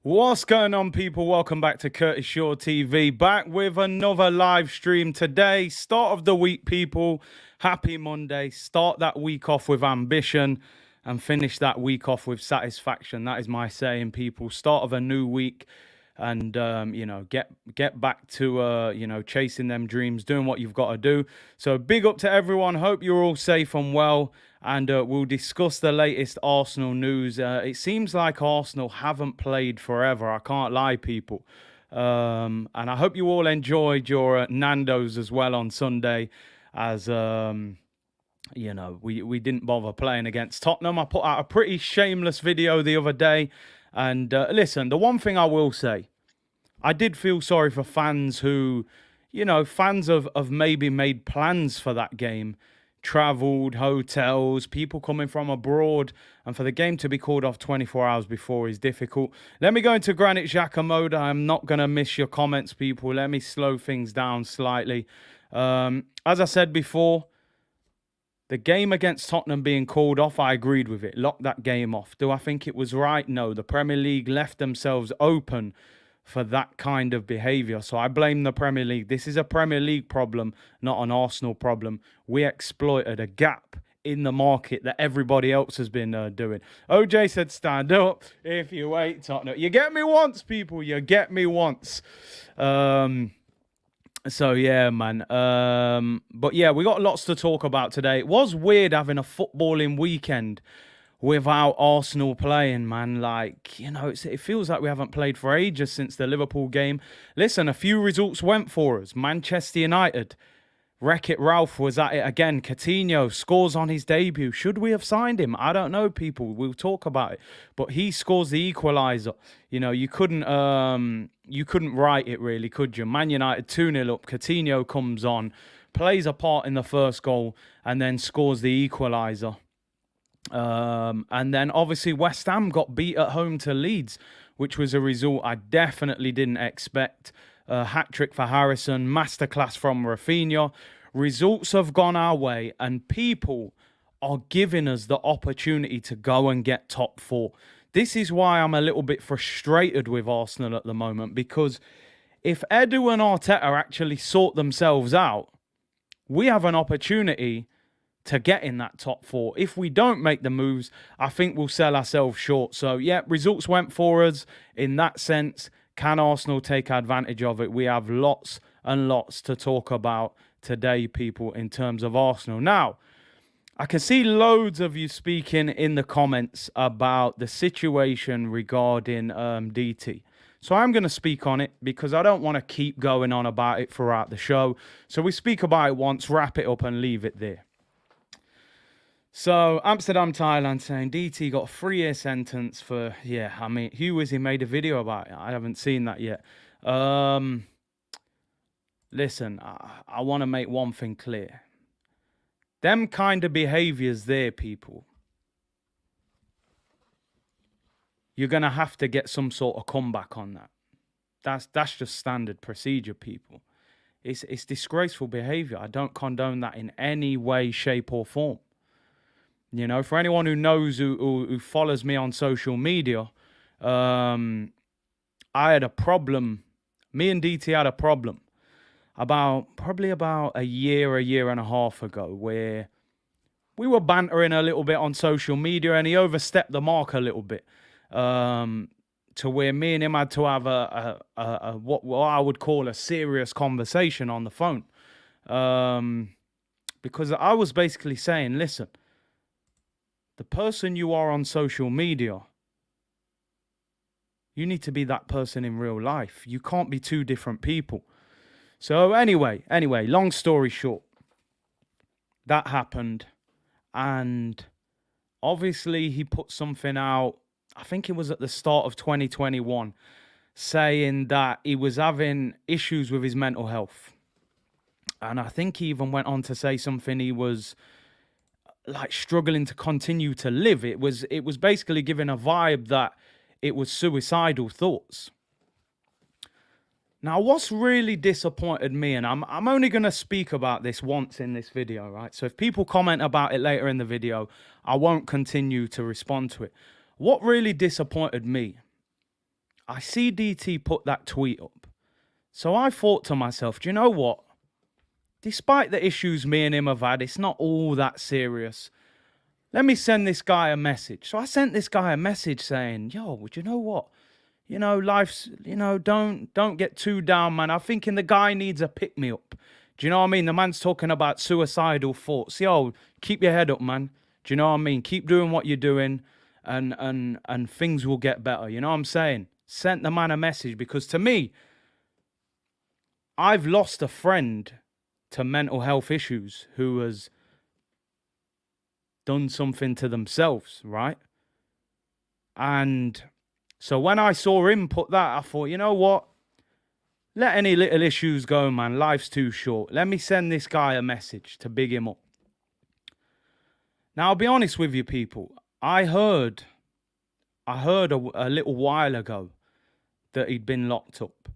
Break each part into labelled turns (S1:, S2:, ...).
S1: What's going on, people? Welcome back to Curtis Shaw TV. Back with another live stream today. Start of the week, people. Happy Monday. Start that week off with ambition and finish that week off with satisfaction. That is my saying, people. Start of a new week and, get back to, chasing them dreams, doing what you've got to do. So big up to everyone. Hope you're all safe and well. And we'll discuss the latest Arsenal news. It seems like Arsenal haven't played forever. I can't lie, people. And I hope you all enjoyed your Nando's as well on Sunday. As, we didn't bother playing against Tottenham. I put out a pretty shameless video the other day. And listen, the one thing I will say, I did feel sorry for fans who, fans of maybe made plans for that game. Travelled, hotels, people coming from abroad, and for the game to be called off 24 hours before is difficult. Let me go into Granit Xhaka mode. I'm not going to miss your comments, people. Let me slow things down slightly. As I said before, the game against Tottenham being called off, I agreed with it. Lock that game off. Do I think it was right? No. The Premier League left themselves open for that kind of behaviour. So I blame the Premier League. This is a Premier League problem, not an Arsenal problem. We exploited a gap in the market that everybody else has been doing. OJ said, stand up if you wait, Tottenham. You get me once, people. You get me once. So, yeah, man. But, yeah, we got lots to talk about today. It was weird having a footballing weekend without Arsenal playing, man. Like, it feels like we haven't played for ages since the Liverpool game. Listen, a few results went for us. Manchester United, Wreck-It Ralph was at it again. Coutinho scores on his debut. Should we have signed him? I don't know, people. We'll talk about it. But he scores the equaliser. You couldn't write it really, could you? Man United 2-0 up. Coutinho comes on, plays a part in the first goal, and then scores the equaliser. And then obviously West Ham got beat at home to Leeds, which was a result I definitely didn't expect. Hat-trick for Harrison, masterclass from Rafinha. Results have gone our way, and people are giving us the opportunity to go and get top four. This is why I'm a little bit frustrated with Arsenal at the moment, because if Edu and Arteta actually sort themselves out, we have an opportunity to get in that top four. If we don't make the moves, I think we'll sell ourselves short. So, yeah, results went for us in that sense. Can Arsenal take advantage of it? We have lots and lots to talk about today, people, in terms of Arsenal. Now, I can see loads of you speaking in the comments about the situation regarding DT. So I'm going to speak on it because I don't want to keep going on about it throughout the show. So we speak about it once, wrap it up and leave it there. So, Amsterdam, Thailand saying DT got a 3-year sentence for, who was he made a video about it? I haven't seen that yet. Listen, I want to make one thing clear. Them kind of behaviours there, people, you're going to have to get some sort of comeback on that. That's just standard procedure, people. It's disgraceful behaviour. I don't condone that in any way, shape or form. For anyone who knows, who follows me on social media, I had a problem. Me and DT had a problem probably about a year and a half ago, where we were bantering a little bit on social media, and he overstepped the mark a little bit, to where me and him had to have what I would call a serious conversation on the phone, because I was basically saying, listen. The person you are on social media, you need to be that person in real life. You can't be two different people. So anyway, long story short, that happened. And obviously he put something out, I think it was at the start of 2021, saying that he was having issues with his mental health. And I think he even went on to say something he was like struggling to continue to live. It was basically giving a vibe that it was suicidal thoughts. Now, what's really disappointed me, and I'm only going to speak about this once in this video, right? So if people comment about it later in the video, I won't continue to respond to it. What really disappointed me, I see DT put that tweet up. So I thought to myself, do you know what? Despite the issues me and him have had, it's not all that serious. Let me send this guy a message. So I sent this guy a message saying, yo, would you know what? You know, life's, you know, don't get too down, man. I'm thinking the guy needs a pick-me-up. Do you know what I mean? The man's talking about suicidal thoughts. Yo, keep your head up, man. Do you know what I mean? Keep doing what you're doing and things will get better. You know what I'm saying? Sent the man a message because to me, I've lost a friend to mental health issues who has done something to themselves, right? And so when I saw him put that, I thought, you know what? Let any little issues go, man. Life's too short. Let me send this guy a message to big him up. Now, I'll be honest with you, people. I heard a little while ago that he'd been locked up.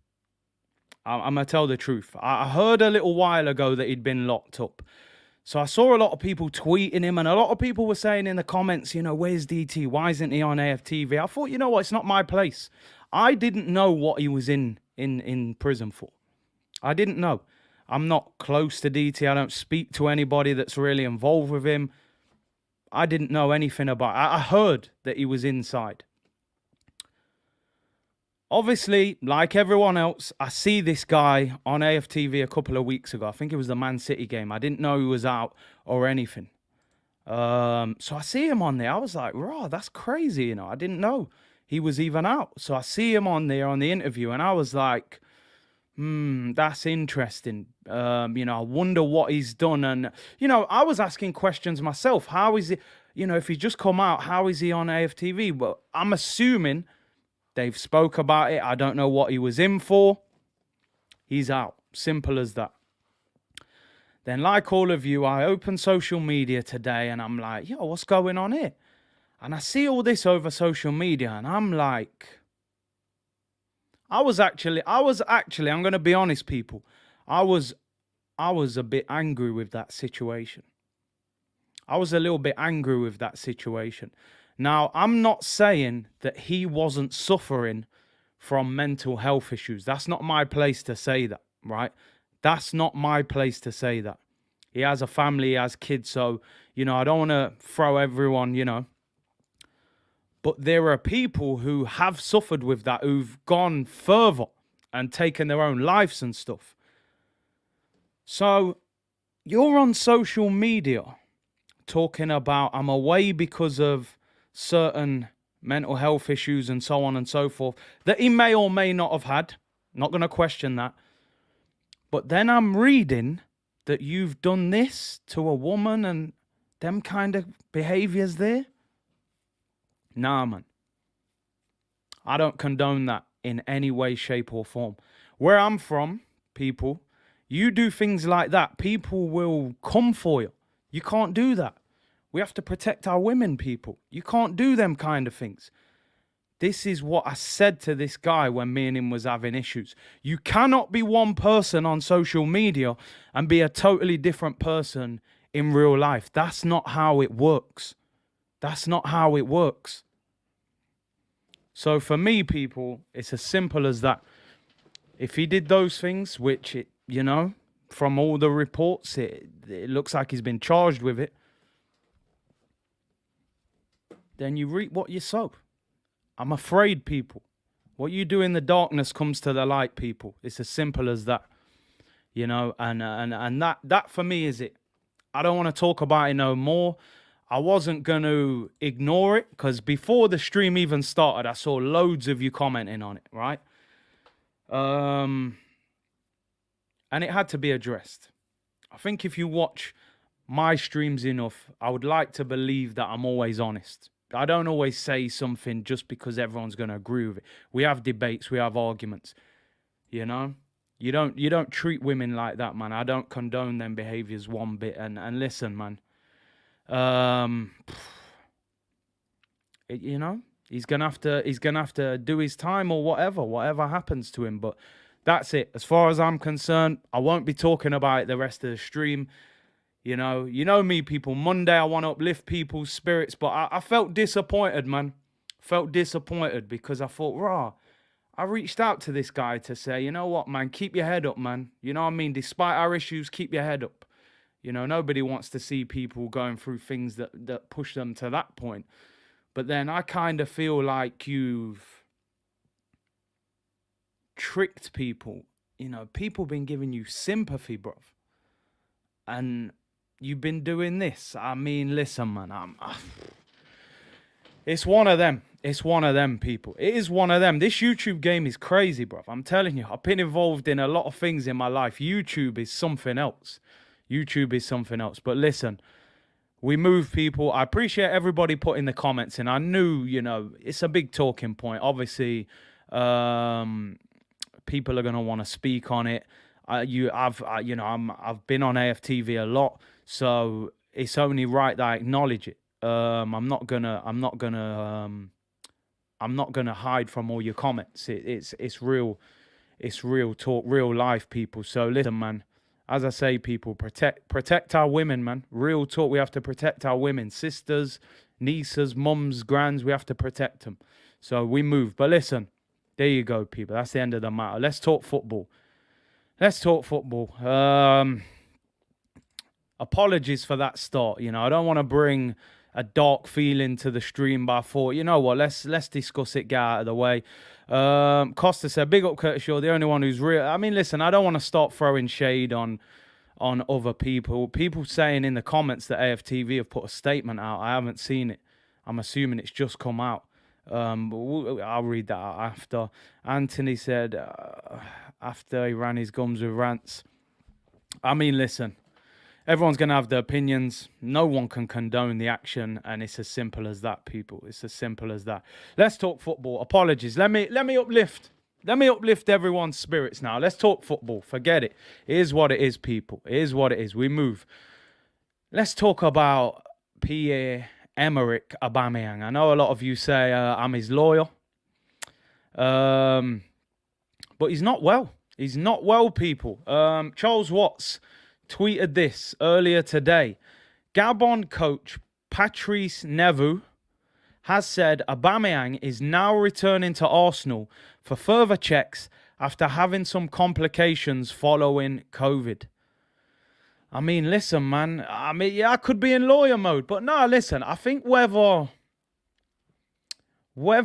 S1: I'm going to tell the truth. I heard a little while ago that he'd been locked up. So I saw a lot of people tweeting him, and a lot of people were saying in the comments, you know, where's DT? Why isn't he on AFTV? I thought, you know what? It's not my place. I didn't know what he was in prison for. I didn't know. I'm not close to DT. I don't speak to anybody that's really involved with him. I didn't know anything about it. I heard that he was inside. Obviously, like everyone else, I see this guy on AFTV a couple of weeks ago. I think it was the Man City game. I didn't know he was out or anything. So I see him on there. I was like, raw, that's crazy, you know. I didn't know he was even out. So I see him on there on the interview, and I was like, that's interesting. You know, I wonder what he's done. And, you know, I was asking questions myself. How is it, you know, if he's just come out, how is he on AFTV? But I'm assuming they've spoke about it. I don't know what he was in for. He's out. Simple as that. Then, like all of you, I open social media today and I'm like, yo, what's going on here? And I see all this over social media and I'm like, I was actually, I'm going to be honest, people. I was a bit angry with that situation. I was a little bit angry with that situation. Now, I'm not saying that he wasn't suffering from mental health issues. That's not my place to say that, right? That's not my place to say that. He has a family, he has kids, so, you know, I don't want to throw everyone, you know. But there are people who have suffered with that, who've gone further and taken their own lives and stuff. So, you're on social media talking about, I'm away because of certain mental health issues and so on and so forth that he may or may not have had. Not going to question that. But then I'm reading that you've done this to a woman and them kind of behaviors there. Nah, man. I don't condone that in any way, shape or form. Where I'm from, people, you do things like that, people will come for you. You can't do that. We have to protect our women, people. You can't do them kind of things. This is what I said to this guy when me and him was having issues. You cannot be one person on social media and be a totally different person in real life. That's not how it works. That's not how it works. So for me, people, it's as simple as that. If he did those things, which, you know, from all the reports, it looks like he's been charged with it, then you reap what you sow. I'm afraid, people. What you do in the darkness comes to the light, people. It's as simple as that. You know, and that for me is it. I don't want to talk about it no more. I wasn't going to ignore it because before the stream even started, I saw loads of you commenting on it, right? And it had to be addressed. I think if you watch my streams enough, I would like to believe that I'm always honest. I don't always say something just because everyone's going to agree with it. We have debates, we have arguments. You know? You don't treat women like that, man. I don't condone them behaviors one bit. And listen, man. You know? He's gonna have to do his time or whatever happens to him. But that's it. As far as I'm concerned, I won't be talking about it the rest of the stream. You know me, people. Monday, I want to uplift people's spirits, but I felt disappointed, man. Felt disappointed because I thought, rah, I reached out to this guy to say, you know what, man, keep your head up, man. You know what I mean? Despite our issues, keep your head up. You know, nobody wants to see people going through things that push them to that point. But then I kind of feel like you've tricked people. You know, people been giving you sympathy, bruv. And you've been doing this. I mean, listen, man, it's one of them. It's one of them, people. It is one of them. This YouTube game is crazy, bruv. I'm telling you, I've been involved in a lot of things in my life. YouTube is something else. YouTube is something else. But listen, we move, people. I appreciate everybody putting the comments in. I knew, you know, it's a big talking point. Obviously, people are going to want to speak on it. I've been on AFTV a lot, so it's only right that I acknowledge it. I'm not gonna hide from all your comments. It's real talk, real life, people. So listen, man. As I say, people, protect our women, man. Real talk. We have to protect our women, sisters, nieces, mums, grands. We have to protect them. So we move. But listen, there you go, people. That's the end of the matter. Let's talk football. Apologies for that start. You know, I don't want to bring a dark feeling to the stream, but I thought, you know what, let's discuss it, get out of the way. Costa said, big up Curtis, you're the only one who's real. I mean, listen, I don't want to start throwing shade on other people. People saying in the comments that AFTV have put a statement out. I haven't seen it. I'm assuming it's just come out. But I'll read that out after. Anthony said, after he ran his gums with rants. I mean, listen. Everyone's going to have their opinions. No one can condone the action, and it's as simple as that, people. It's as simple as that. Let's talk football. Apologies. Let me uplift everyone's spirits now. Let's talk football. Forget it. It is what it is, people. It is what it is. We move. Let's talk about Pierre-Emerick Aubameyang. I know a lot of you say I'm his lawyer, but he's not well. He's not well, people. Charles Watts tweeted this earlier today. Gabon coach Patrice Neveu has said Aubameyang is now returning to Arsenal for further checks after having some complications following COVID. I mean, listen, man. I mean, yeah, I could be in lawyer mode, but no, listen. I think whether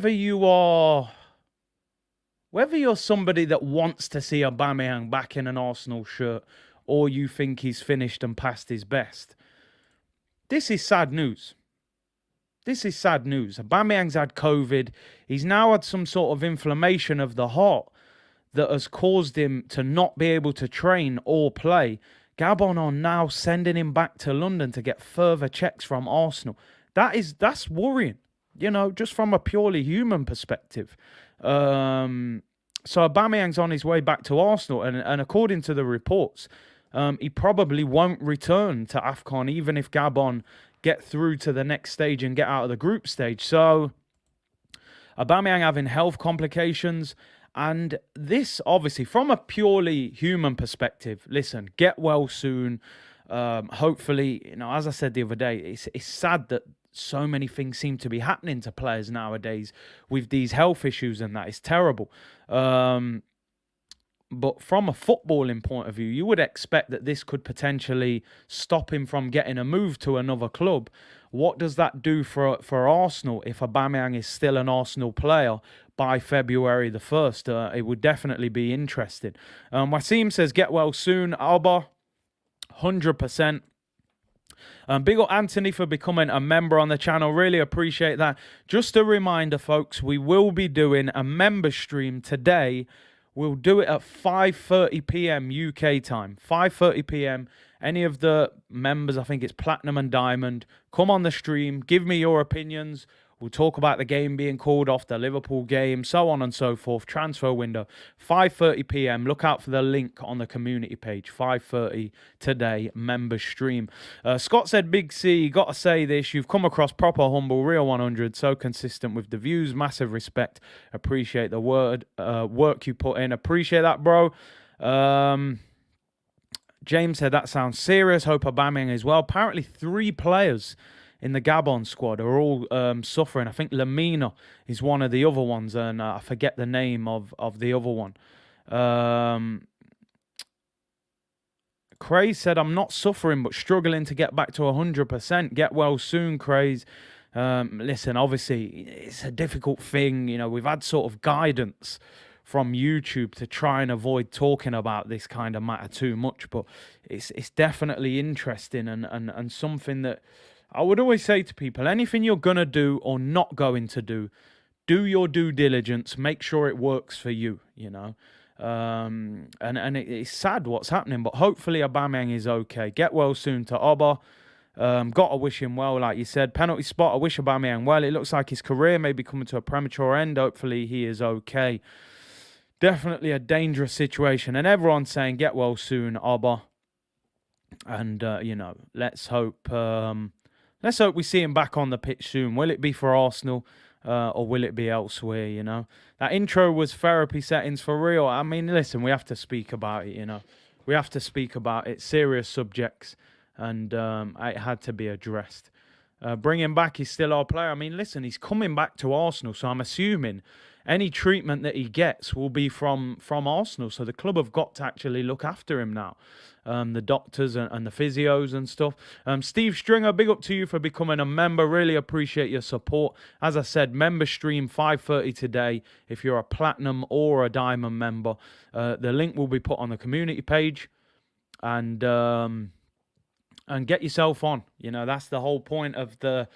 S1: you're somebody that wants to see Aubameyang back in an Arsenal shirt, or you think he's finished and past his best, this is sad news. This is sad news. Aubameyang's had COVID. He's now had some sort of inflammation of the heart that has caused him to not be able to train or play. Gabon are now sending him back to London to get further checks from Arsenal. That's worrying, you know, just from a purely human perspective. So Aubameyang's on his way back to Arsenal, and according to the reports, he probably won't return to AFCON, even if Gabon get through to the next stage and get out of the group stage. So Aubameyang having health complications, and this, obviously, from a purely human perspective, listen, get well soon. Hopefully, you know, as I said the other day, it's sad that so many things seem to be happening to players nowadays with these health issues, and that is terrible. But from a footballing point of view, you would expect that this could potentially stop him from getting a move to another club. What does that do for Arsenal if Aubameyang is still an Arsenal player by February the 1st? It would definitely be interesting. Wasim says, get well soon. Alba, 100%. Big up Anthony for becoming a member on the channel. Really appreciate that. Just a reminder, folks, we will be doing a member stream today. We'll do it at 5:30 p.m. UK time. 5:30 p.m. Any of the members, I think it's Platinum and Diamond, come on the stream. Give me your opinions. We'll talk about the game being called off, the Liverpool game, so on and so forth. Transfer window, 5:30 p.m. Look out for the link on the community page. 5:30 today, members stream. Scott said, Big C, got to say this. You've come across proper, humble, real 100. So consistent with the views. Massive respect. Appreciate the work you put in. Appreciate that, bro. James said, that sounds serious. Hope Aubameyang as well. Apparently 3 players in the Gabon squad are all suffering. I think Lamina is one of the other ones, and I forget the name of the other one. Craze said, I'm not suffering, but struggling to get back to 100%. Get well soon, Craze. Listen, obviously, it's a difficult thing. You know, we've had sort of guidance from YouTube to try and avoid talking about this kind of matter too much, but it's definitely interesting and something that I would always say to people, anything you're going to do or not going to do your due diligence, make sure it works for you, you know. And it's sad what's happening, but hopefully Aubameyang is okay. Get well soon to Oba. Got to wish him well, like you said. Penalty spot, I wish Aubameyang well. It looks like his career may be coming to a premature end. Hopefully he is okay. Definitely a dangerous situation. And everyone's saying, get well soon, Oba. And, you know, let's hope we see him back on the pitch soon. Will it be for Arsenal or will it be elsewhere, you know? That intro was therapy settings for real. I mean, listen, we have to speak about it, you know. We have to speak about it. Serious subjects. And it had to be addressed. Bring him back. He's still our player. I mean, listen, he's coming back to Arsenal, so I'm assuming any treatment that he gets will be from Arsenal. So the club have got to actually look after him now. The doctors and the physios and stuff. Steve Stringer, big up to you for becoming a member. Really appreciate your support. As I said, member stream 5:30 today. If you're a platinum or a diamond member, the link will be put on the community page. And get yourself on. You know, that's the whole point of the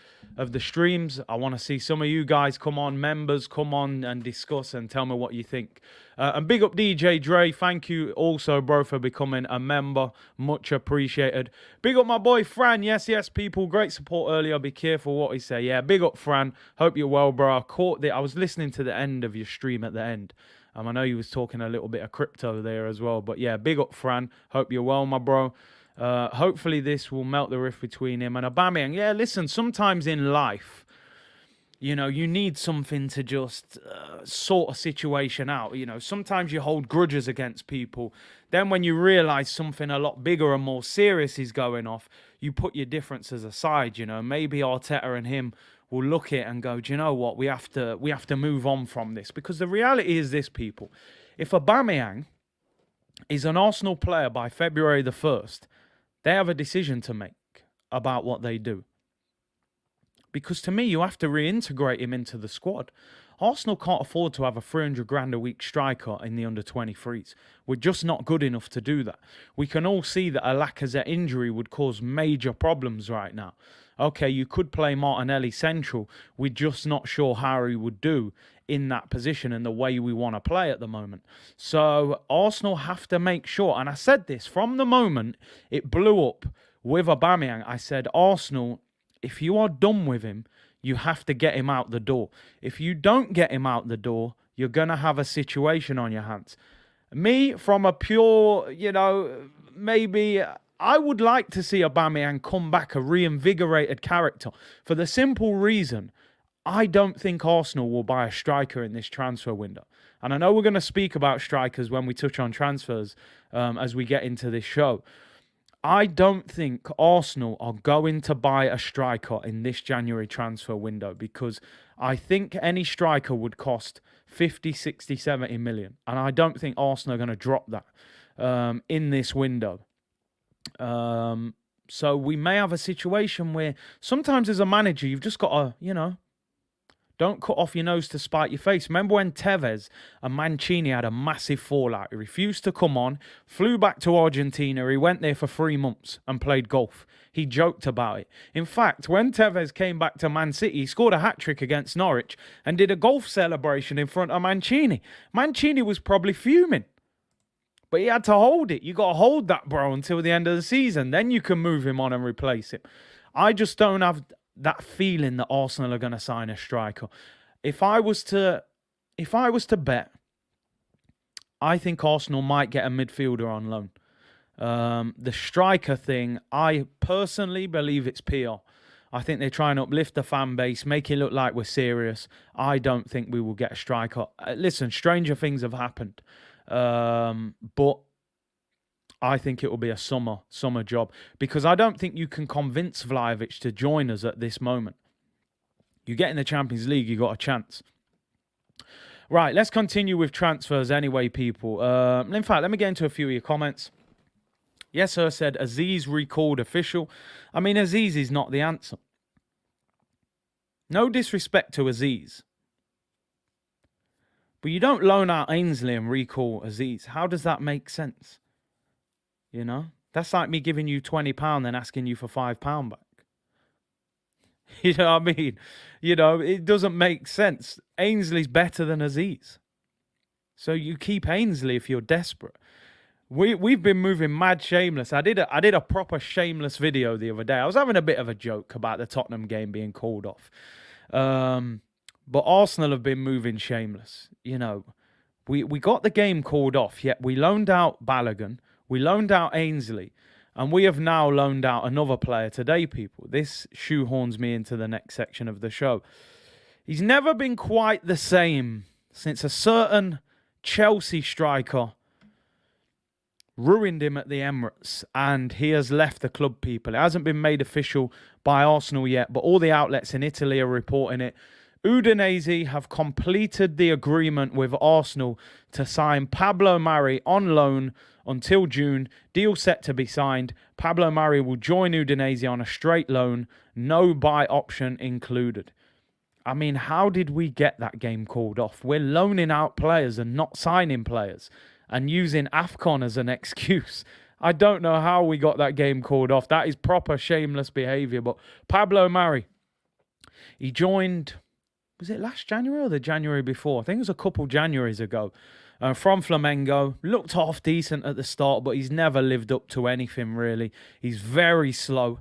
S1: streams. I want to see some of you guys come on, members, come on and discuss and tell me what you think. And big up DJ Dre. Thank you also, bro, for becoming a member. Much appreciated. Big up my boy Fran. Yes, people. Great support earlier. Be careful what he say. Yeah, big up Fran. Hope you're well, bro. I was listening to the end of your stream at the end. I know you was talking a little bit of crypto there as well. But yeah, big up Fran. Hope you're well, my bro. Hopefully this will melt the rift between him and Aubameyang. Yeah, listen, sometimes in life, you know, you need something to just sort a situation out. You know, sometimes you hold grudges against people. Then when you realize something a lot bigger and more serious is going off, you put your differences aside. You know, maybe Arteta and him will look at it and go, do you know what? We have to move on from this. Because the reality is this, people. If Aubameyang is an Arsenal player by February the 1st, they have a decision to make about what they do. Because to me, you have to reintegrate him into the squad. Arsenal can't afford to have a 300 grand a week striker in the under-23s. We're just not good enough to do that. We can all see that a Lacazette injury would cause major problems right now. Okay, you could play Martinelli central. We're just not sure how he would do in that position and the way we want to play at the moment. So Arsenal have to make sure, and I said this from the moment it blew up with Aubameyang, I said, Arsenal, if you are done with him, you have to get him out the door. If you don't get him out the door, you're going to have a situation on your hands. Me, from a pure, you know, maybe I would like to see Aubameyang come back a reinvigorated character for the simple reason I don't think Arsenal will buy a striker in this transfer window. And I know we're going to speak about strikers when we touch on transfers as we get into this show. I don't think Arsenal are going to buy a striker in this January transfer window because I think any striker would cost 50, 60, 70 million. And I don't think Arsenal are going to drop that in this window. So we may have a situation where sometimes as a manager, you've just got to, you know, don't cut off your nose to spite your face. Remember when Tevez and Mancini had a massive fallout? He refused to come on, flew back to Argentina. He went there for 3 months and played golf. He joked about it. In fact, when Tevez came back to Man City, he scored a hat-trick against Norwich and did a golf celebration in front of Mancini. Mancini was probably fuming. But he had to hold it. You got to hold that, bro, until the end of the season. Then you can move him on and replace him. I just don't have that feeling that Arsenal are going to sign a striker. If I was to bet, I think Arsenal might get a midfielder on loan. The striker thing, I personally believe it's PR. I think they try and uplift the fan base, make it look like we're serious. I don't think we will get a striker. Listen, stranger things have happened. But I think it will be a summer job, because I don't think you can convince Vlahovic to join us at this moment. You get in the Champions League, you got a chance. Right, let's continue with transfers anyway, people. In fact, let me get into a few of your comments. Yes, sir, said Aziz recalled official. I mean, Aziz is not the answer. No disrespect to Aziz, but you don't loan out Ainsley and recall Aziz. How does that make sense? You know? That's like me giving you £20 and asking you for £5 back. You know what I mean? You know, it doesn't make sense. Ainsley's better than Aziz. So you keep Ainsley if you're desperate. We've been moving mad shameless. I did a proper shameless video the other day. I was having a bit of a joke about the Tottenham game being called off. But Arsenal have been moving shameless. You know, we got the game called off, yet we loaned out Balogun, we loaned out Ainsley, and we have now loaned out another player today, people. This shoehorns me into the next section of the show. He's never been quite the same since a certain Chelsea striker ruined him at the Emirates, and he has left the club, people. It hasn't been made official by Arsenal yet, but all the outlets in Italy are reporting it. Udinese have completed the agreement with Arsenal to sign Pablo Mari on loan until June. Deal set to be signed. Pablo Mari will join Udinese on a straight loan, no buy option included. I mean, how did we get that game called off? We're loaning out players and not signing players and using AFCON as an excuse. I don't know how we got that game called off. That is proper shameless behaviour. But Pablo Mari, he joined, was it last January or the January before? I think it was a couple Januaries ago. From Flamengo. Looked half decent at the start, but he's never lived up to anything, really. He's very slow.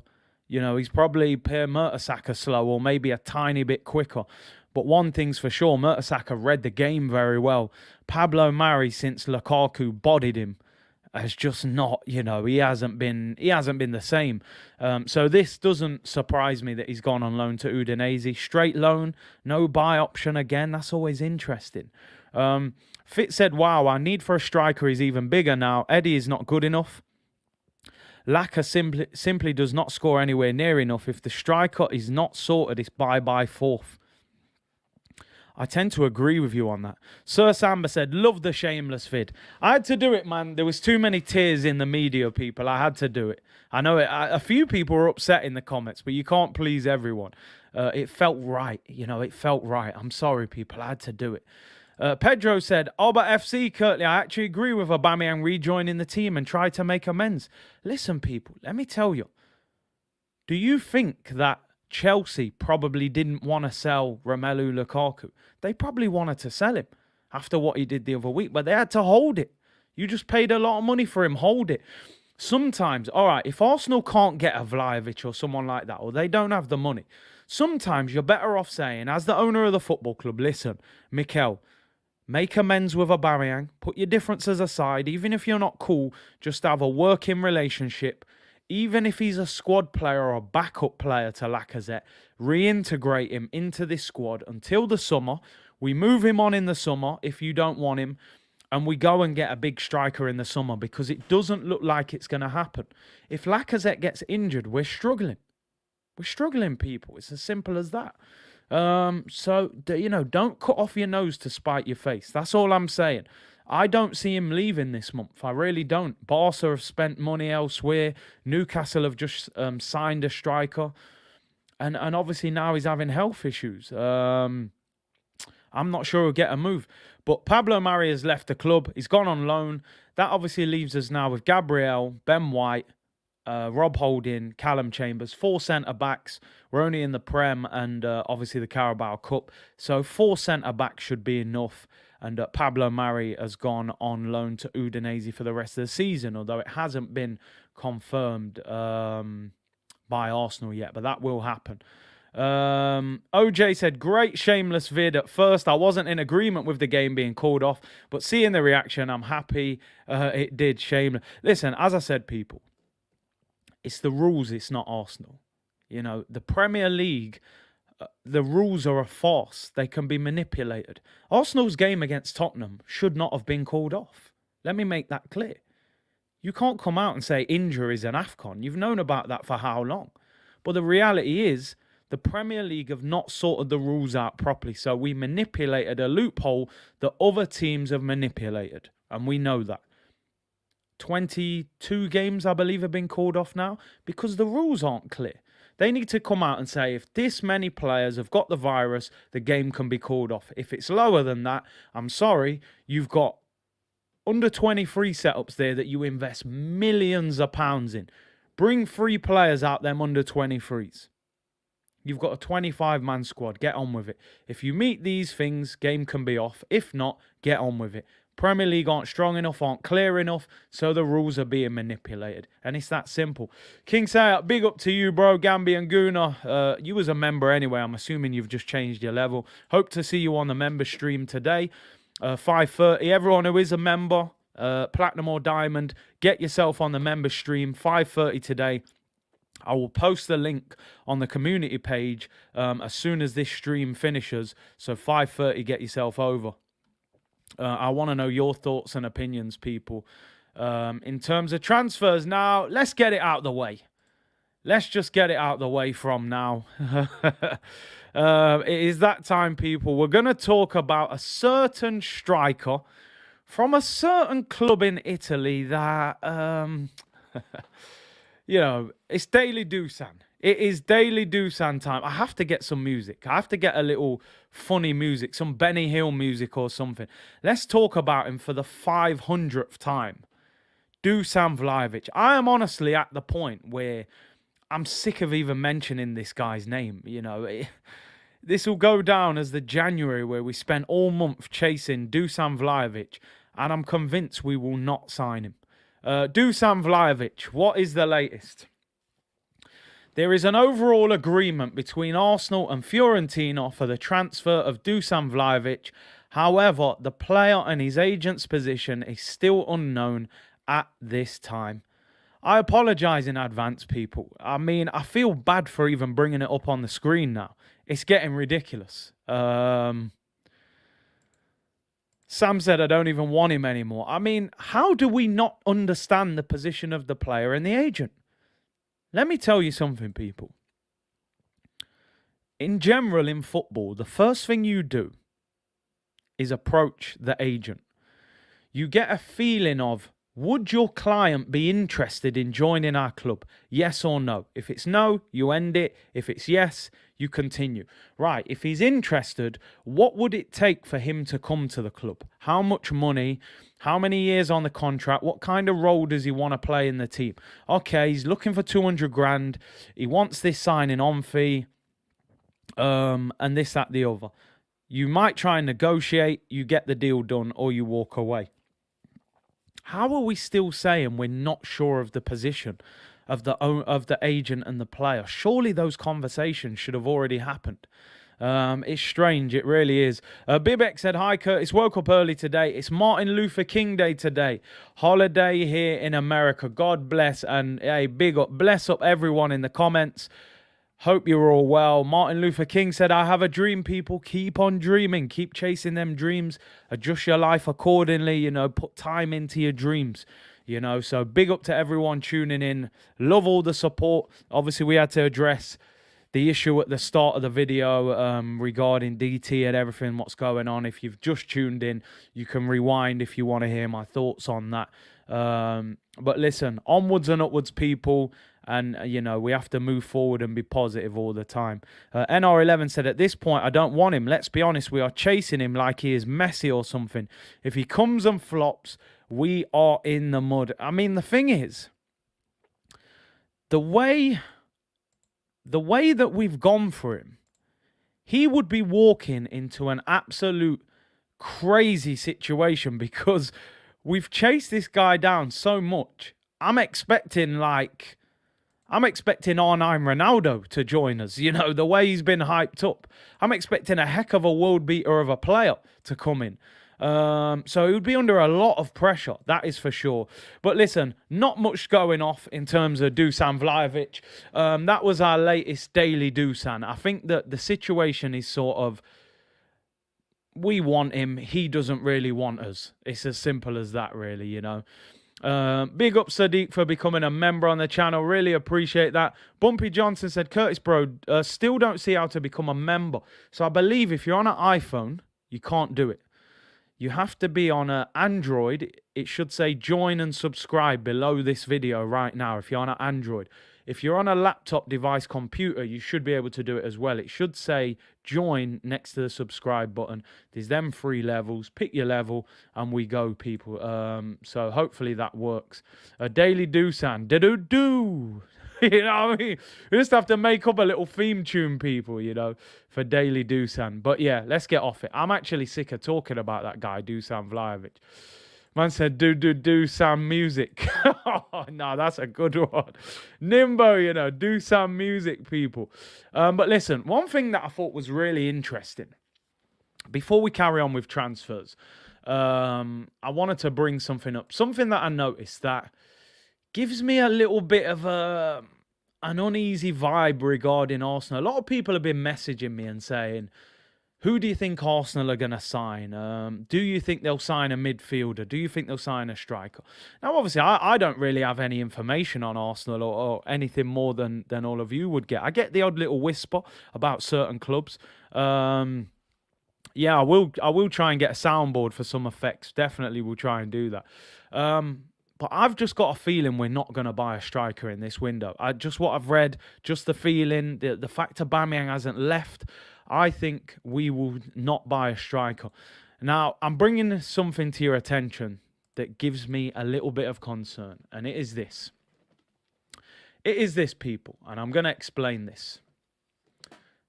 S1: You know, he's probably Per Mertesacker slow, or maybe a tiny bit quicker. But one thing's for sure, Mertesacker read the game very well. Pablo Mari, since Lukaku bodied him, has just not, you know, he hasn't been the same. So this doesn't surprise me that he's gone on loan to Udinese. Straight loan, no buy option again. That's always interesting. Fitz said, wow, our need for a striker is even bigger now. Eddie is not good enough. Laka simply does not score anywhere near enough. If the striker is not sorted, it's bye-bye fourth. I tend to agree with you on that. Sir Samba said, love the shameless vid. I had to do it, man. There was too many tears in the media, people. I had to do it. I know it. A few people were upset in the comments, but you can't please everyone. It felt right. You know, it felt right. I'm sorry, people. I had to do it. Pedro said, Alba FC, Curtly, I actually agree with Aubameyang rejoining the team and try to make amends. Listen, people, let me tell you. Do you think that Chelsea probably didn't want to sell Romelu Lukaku? They probably wanted to sell him after what he did the other week, but they had to hold it. You just paid a lot of money for him. Hold it. Sometimes, all right, if Arsenal can't get a Vlahovic or someone like that, or they don't have the money, sometimes you're better off saying, as the owner of the football club, listen, Mikel, make amends with Aubameyang, put your differences aside, even if you're not cool, just have a working relationship. Even if he's a squad player or a backup player to Lacazette, reintegrate him into this squad until the summer. We move him on in the summer if you don't want him, and we go and get a big striker in the summer, because it doesn't look like it's going to happen. If Lacazette gets injured, we're struggling. We're struggling, people. It's as simple as that. So, you know, don't cut off your nose to spite your face. That's all I'm saying. I don't see him leaving this month. I really don't. Barca have spent money elsewhere. Newcastle have just signed a striker. And obviously now he's having health issues. I'm not sure he'll get a move. But Pablo Mari has left the club. He's gone on loan. That obviously leaves us now with Gabriel, Ben White, Rob Holding, Callum Chambers, 4 centre-backs. We're only in the Prem and obviously the Carabao Cup. So 4 centre-backs should be enough. And Pablo Mari has gone on loan to Udinese for the rest of the season, although it hasn't been confirmed by Arsenal yet, but that will happen. OJ said, great shameless vid. At first, I wasn't in agreement with the game being called off, but seeing the reaction, I'm happy it did. Shameless. Listen, as I said, people, it's the rules, it's not Arsenal. You know, the Premier League, the rules are a farce. They can be manipulated. Arsenal's game against Tottenham should not have been called off. Let me make that clear. You can't come out and say injuries and AFCON. You've known about that for how long? But the reality is, the Premier League have not sorted the rules out properly. So we manipulated a loophole that other teams have manipulated. And we know that. 22 games, I believe, have been called off now because the rules aren't clear. They need to come out and say, if this many players have got the virus, the game can be called off. If it's lower than that, I'm sorry, you've got under 23 setups there that you invest millions of pounds in. Bring 3 players out them under 23s. You've got a 25-man squad. Get on with it. If you meet these things, game can be off. If not, get on with it. Premier League aren't strong enough, aren't clear enough, so the rules are being manipulated. And it's that simple. King Sayat, big up to you, bro. Gambi and Guna. You was a member anyway. I'm assuming you've just changed your level. Hope to see you on the member stream today. 5:30. Everyone who is a member, Platinum or Diamond, get yourself on the member stream. 5:30 today. I will post the link on the community page as soon as this stream finishes. So 5:30, get yourself over. I want to know your thoughts and opinions, people, in terms of transfers. Now, let's get it out of the way. Let's just get it out of the way from now. It is that time, people. We're going to talk about a certain striker from a certain club in Italy that, you know, it's Daily Dusan. It is Daily Dusan time. I have to get some music. I have to get a little funny music, some Benny Hill music or something. Let's talk about him for the 500th time. Dusan Vlahovic. I am honestly at the point where I'm sick of even mentioning this guy's name. You know, this will go down as the January where we spent all month chasing Dusan Vlahovic, and I'm convinced we will not sign him. Dusan Vlahovic, what is the latest? There is an overall agreement between Arsenal and Fiorentina for the transfer of Dusan Vlahovic. However, the player and his agent's position is still unknown at this time. I apologise in advance, people. I mean, I feel bad for even bringing it up on the screen now. It's getting ridiculous. Sam said, I don't even want him anymore. I mean, how do we not understand the position of the player and the agent? Let me tell you something, people. In general, in football, the first thing you do is approach the agent. You get a feeling of, would your client be interested in joining our club? Yes or no? If it's no, you end it. If it's yes, you continue. Right, if he's interested, what would it take for him to come to the club? How much money? How many years on the contract? What kind of role does he want to play in the team? Okay, he's looking for 200 grand. He wants this signing on fee. And this, that, the other. You might try and negotiate. You get the deal done or you walk away. How are we still saying we're not sure of the position of the agent and the player? Surely those conversations should have already happened. It's strange. It really is. Bibek said, hi, Curtis. Woke up early today. It's Martin Luther King Day today. Holiday here in America. God bless. And hey, big up. Bless up everyone in the comments. Hope you're all well. Martin Luther King said, I have a dream, people. Keep on dreaming. Keep chasing them dreams. Adjust your life accordingly. You know, put time into your dreams. You know, so big up to everyone tuning in. Love all the support. Obviously, we had to address the issue at the start of the video regarding DT and everything, what's going on. If you've just tuned in, you can rewind if you want to hear my thoughts on that. But listen, onwards and upwards, people. And, you know, we have to move forward and be positive all the time. NR11 said, at this point, I don't want him. Let's be honest, we are chasing him like he is Messi or something. If he comes and flops, we are in the mud. I mean, the thing is, the way that we've gone for him, he would be walking into an absolute crazy situation because we've chased this guy down so much. I'm expecting, like, I'm expecting R9 Ronaldo to join us. You know, the way he's been hyped up. I'm expecting a heck of a world beater of a player to come in. So he would be under a lot of pressure, that is for sure. But listen, not much going off in terms of Dusan Vlahovic. That was our latest daily Dusan. I think that the situation is sort of, we want him, he doesn't really want us. It's as simple as that, really, you know. Big up Sadiq for becoming a member on the channel. Really appreciate that. Bumpy Johnson said, Curtis, bro, still don't see how to become a member. So I believe if you're on an iPhone, you can't do it. You have to be on an Android. It should say join and subscribe below this video right now if you're on an Android. If you're on a laptop device computer, you should be able to do it as well. It should say join next to the subscribe button. There's them 3 levels. Pick your level and we go, people. So hopefully that works. A daily Dusan. Do-do-do. You know what I mean? We just have to make up a little theme tune, people, you know, for daily Dusan. But yeah, let's get off it. I'm actually sick of talking about that guy, Dusan Vlahovic. Man said, do some music. Oh, no, that's a good one. Nimbo, you know, do some music, people. But listen, one thing that I thought was really interesting, before we carry on with transfers, I wanted to bring something up. Something that I noticed that gives me a little bit of an uneasy vibe regarding Arsenal. A lot of people have been messaging me and saying, who do you think Arsenal are going to sign? Do you think they'll sign a midfielder? Do you think they'll sign a striker? Now, obviously, I don't really have any information on Arsenal or anything more than all of you would get. I get the odd little whisper about certain clubs. Yeah, I will try and get a soundboard for some effects. Definitely will try and do that. But I've just got a feeling we're not going to buy a striker in this window. Just what I've read, just the feeling, the fact Aubameyang hasn't left, I think we will not buy a striker. Now, I'm bringing something to your attention that gives me a little bit of concern, and it is this. It is this, people, and I'm going to explain this.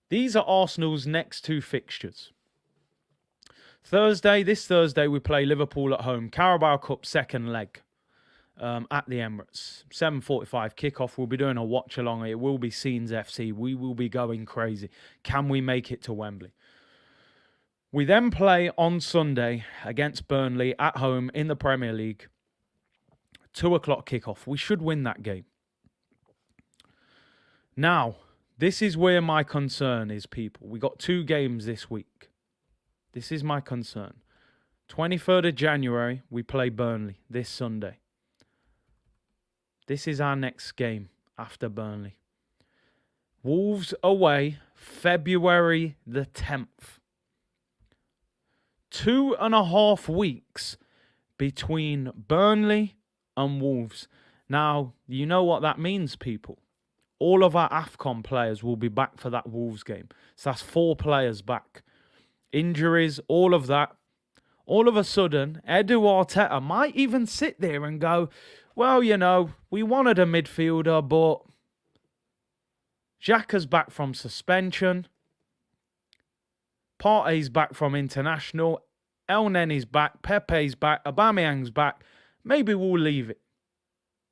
S1: These are Arsenal's next 2 fixtures. This Thursday, we play Liverpool at home, Carabao Cup second leg. At the Emirates, 7:45 kickoff. We'll be doing a watch along. It will be Scenes FC. We will be going crazy. Can we make it to Wembley? We then play on Sunday against Burnley at home in the Premier League. 2 o'clock kickoff. We should win that game. Now, this is where my concern is, people. We got 2 games this week. This is my concern. 23rd of January, we play Burnley this Sunday. This is our next game after Burnley. Wolves away, February the 10th. 2.5 weeks between Burnley and Wolves. Now, you know what that means, people. All of our AFCON players will be back for that Wolves game. So that's 4 players back. Injuries, all of that. All of a sudden, Edu Arteta might even sit there and go, well, you know, we wanted a midfielder, but Xhaka's back from suspension. Partey's back from international. El Nenny's back. Pepe's back. Aubameyang's back. Maybe we'll leave it.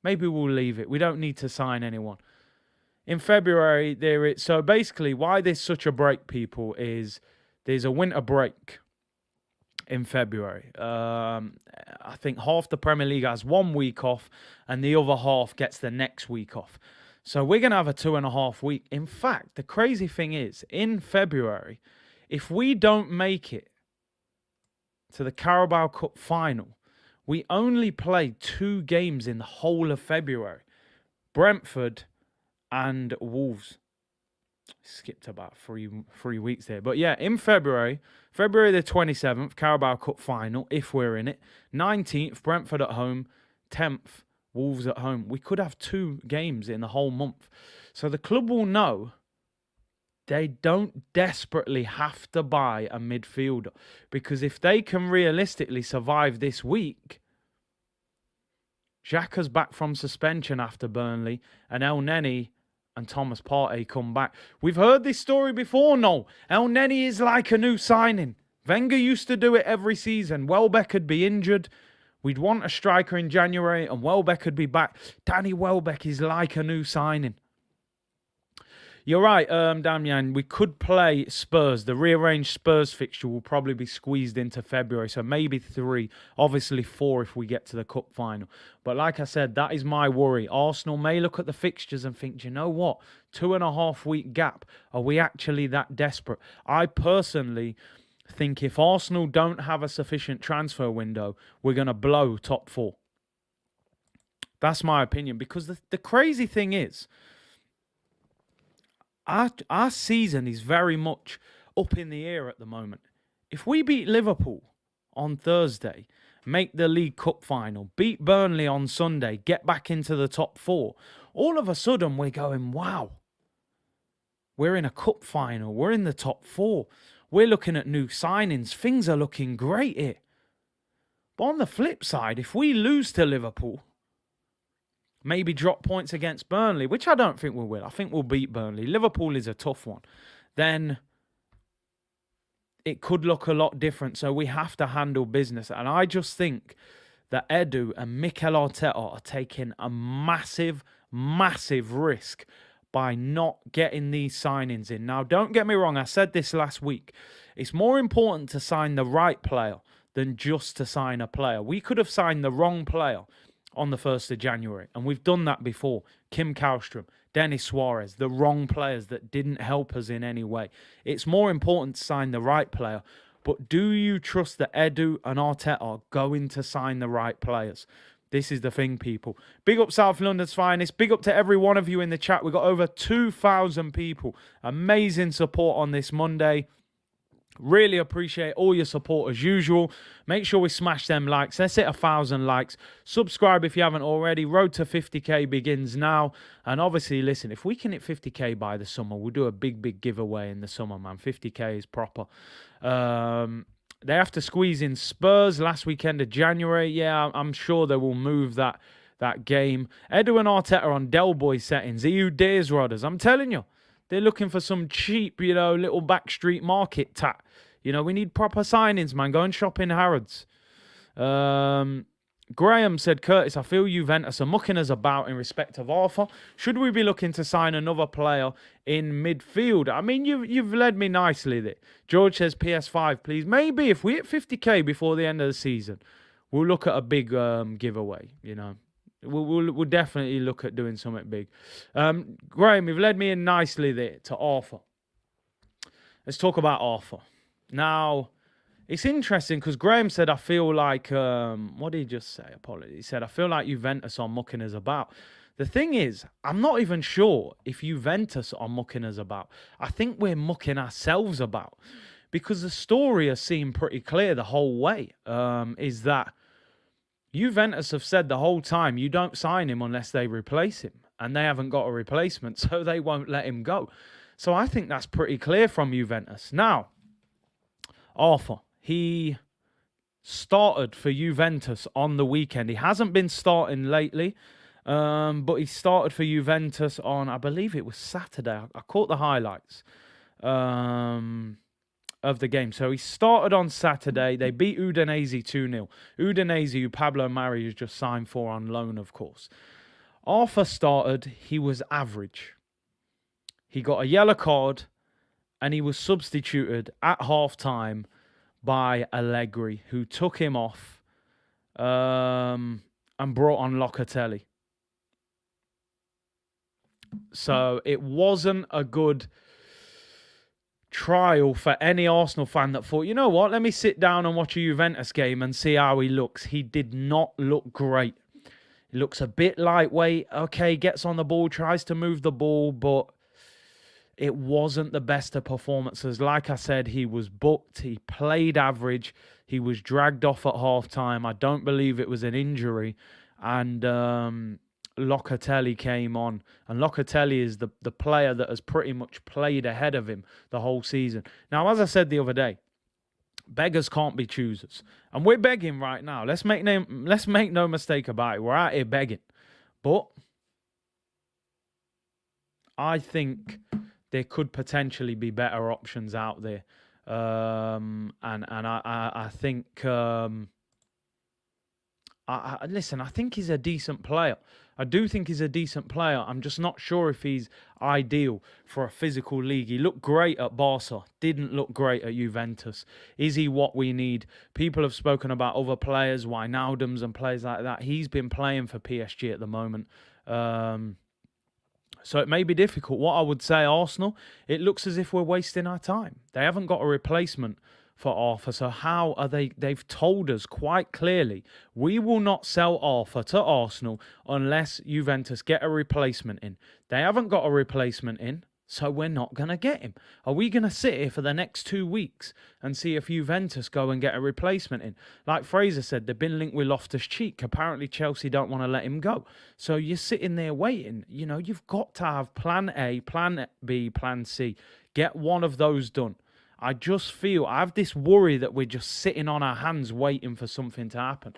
S1: Maybe we'll leave it. We don't need to sign anyone. In February, so basically, why there's such a break, people, is there's a winter break in February. I think half the Premier League has 1 week off and the other half gets the next week off. So we're going to have a 2.5 week. In fact, the crazy thing is, in February, if we don't make it to the Carabao Cup final, we only play 2 games in the whole of February. Brentford and Wolves. Skipped about three weeks there. But yeah, in February the 27th, Carabao Cup final, if we're in it. 19th, Brentford at home. 10th, Wolves at home. We could have 2 games in the whole month. So the club will know they don't desperately have to buy a midfielder. Because if they can realistically survive this week, Xhaka's back from suspension after Burnley, and El Neni and Thomas Partey come back. We've heard this story before, no. El Neni is like a new signing. Wenger used to do it every season. Welbeck could be injured. We'd want a striker in January and Welbeck could be back. Danny Welbeck is like a new signing. You're right, Damian. We could play Spurs. The rearranged Spurs fixture will probably be squeezed into February, so maybe 3, obviously 4 if we get to the cup final. But like I said, that is my worry. Arsenal may look at the fixtures and think, do you know what? 2.5 week gap. Are we actually that desperate? I personally think if Arsenal don't have a sufficient transfer window, we're going to blow top 4. That's my opinion, because the crazy thing is, our season is very much up in the air at the moment. If we beat Liverpool on Thursday, make the League Cup final, beat Burnley on Sunday, get back into the top 4, all of a sudden we're going, wow, we're in a cup final, we're in the top 4, we're looking at new signings, things are looking great here. But on the flip side, if we lose to Liverpool, maybe drop points against Burnley, which I don't think we will. I think we'll beat Burnley. Liverpool is a tough one. Then it could look a lot different. So we have to handle business. And I just think that Edu and Mikel Arteta are taking a massive, massive risk by not getting these signings in. Now, don't get me wrong. I said this last week. It's more important to sign the right player than just to sign a player. We could have signed the wrong player on the 1st of January. And we've done that before. Kim Kallstrom, Denis Suarez, the wrong players that didn't help us in any way. It's more important to sign the right player. But do you trust that Edu and Arteta are going to sign the right players? This is the thing, people. Big up South London's finest. Big up to every one of you in the chat. We've got over 2,000 people. Amazing support on this Monday. Really appreciate all your support as usual. Make sure we smash them likes. Let's hit 1,000 likes. Subscribe if you haven't already. Road to 50k begins now. And obviously, listen, if we can hit 50k by the summer, we'll do a big giveaway in the summer, man. 50k is proper. They have to squeeze in Spurs last weekend of January. Yeah, I'm sure they will move that game. Edu and Arteta on Del Boy settings. EU Days Rodders. I'm telling you. They're looking for some cheap, little backstreet market tat. We need proper signings, man. Go and shop in Harrods. Graham said, Curtis, I feel Juventus are mucking us about in respect of Arthur. Should we be looking to sign another player in midfield? I mean, you've led me nicely there. George says PS5, please. Maybe if we hit 50k before the end of the season, we'll look at a big giveaway, We'll definitely look at doing something big. Graham, you've led me in nicely there to Arthur. Let's talk about Arthur. Now, it's interesting because Graham said, I feel like... what did he just say? Apologies. He said, I feel like Juventus are mucking us about. The thing is, I'm not even sure if Juventus are mucking us about. I think we're mucking ourselves about. Because the story has seemed pretty clear the whole way. Is that... Juventus have said the whole time, you don't sign him unless they replace him. And they haven't got a replacement, so they won't let him go. So I think that's pretty clear from Juventus. Now, Arthur, he started for Juventus on the weekend. He hasn't been starting lately, but he started for Juventus on, I believe it was Saturday. I caught the highlights. Of the game. So he started on Saturday. They beat Udinese 2-0. Udinese, who Pablo Mari has just signed for on loan, of course. Arthur started. He was average. He got a yellow card and he was substituted at half-time by Allegri, who took him off and brought on Locatelli. So it wasn't a good trial for any Arsenal fan that thought, you know what, let me sit down and watch a Juventus game and see how he looks. He did not look great. He looks a bit lightweight. Okay, gets on the ball, tries to move the ball, but it wasn't the best of performances. Like I said, he was booked. He played average. He was dragged off at half-time. I don't believe it was an injury. And Locatelli came on, and Locatelli is the player that has pretty much played ahead of him the whole season. Now, as I said the other day, beggars can't be choosers, and we're begging right now. Let's make no mistake about it. We're out here begging, but I think there could potentially be better options out there, and I think Listen, I think he's a decent player. I do think he's a decent player. I'm just not sure if he's ideal for a physical league. He looked great at Barca, didn't look great at Juventus. Is he what we need? People have spoken about other players, Wijnaldum's and players like that. He's been playing for PSG at the moment. So it may be difficult. What I would say, Arsenal, it looks as if we're wasting our time. They haven't got a replacement for Arthur. So how are they? They've told us quite clearly, we will not sell Arthur to Arsenal unless Juventus get a replacement in. They haven't got a replacement in, so we're not going to get him. Are we going to sit here for the next 2 weeks and see if Juventus go and get a replacement in? Like Fraser said, they've been linked with Loftus-Cheek. Apparently Chelsea don't want to let him go. So you're sitting there waiting. You know, you've got to have plan A, plan B, plan C. Get one of those done. I just feel, I have this worry that we're just sitting on our hands waiting for something to happen.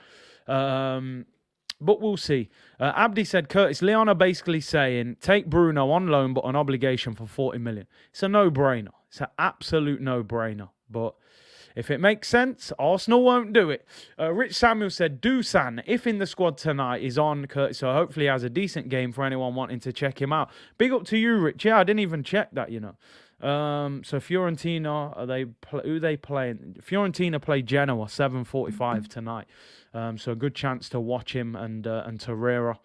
S1: But we'll see. Abdi said, Curtis, Leon are basically saying, take Bruno on loan, but on obligation for 40 million. It's a no-brainer. It's an absolute no-brainer. But if it makes sense, Arsenal won't do it. Rich Samuel said, Dusan, if in the squad tonight, is on, Curtis, so hopefully he has a decent game for anyone wanting to check him out. Big up to you, Rich. Yeah, I didn't even check that, you know. So Fiorentina, who they playing? Fiorentina play Genoa 7:45 tonight. So a good chance to watch him and Torreira,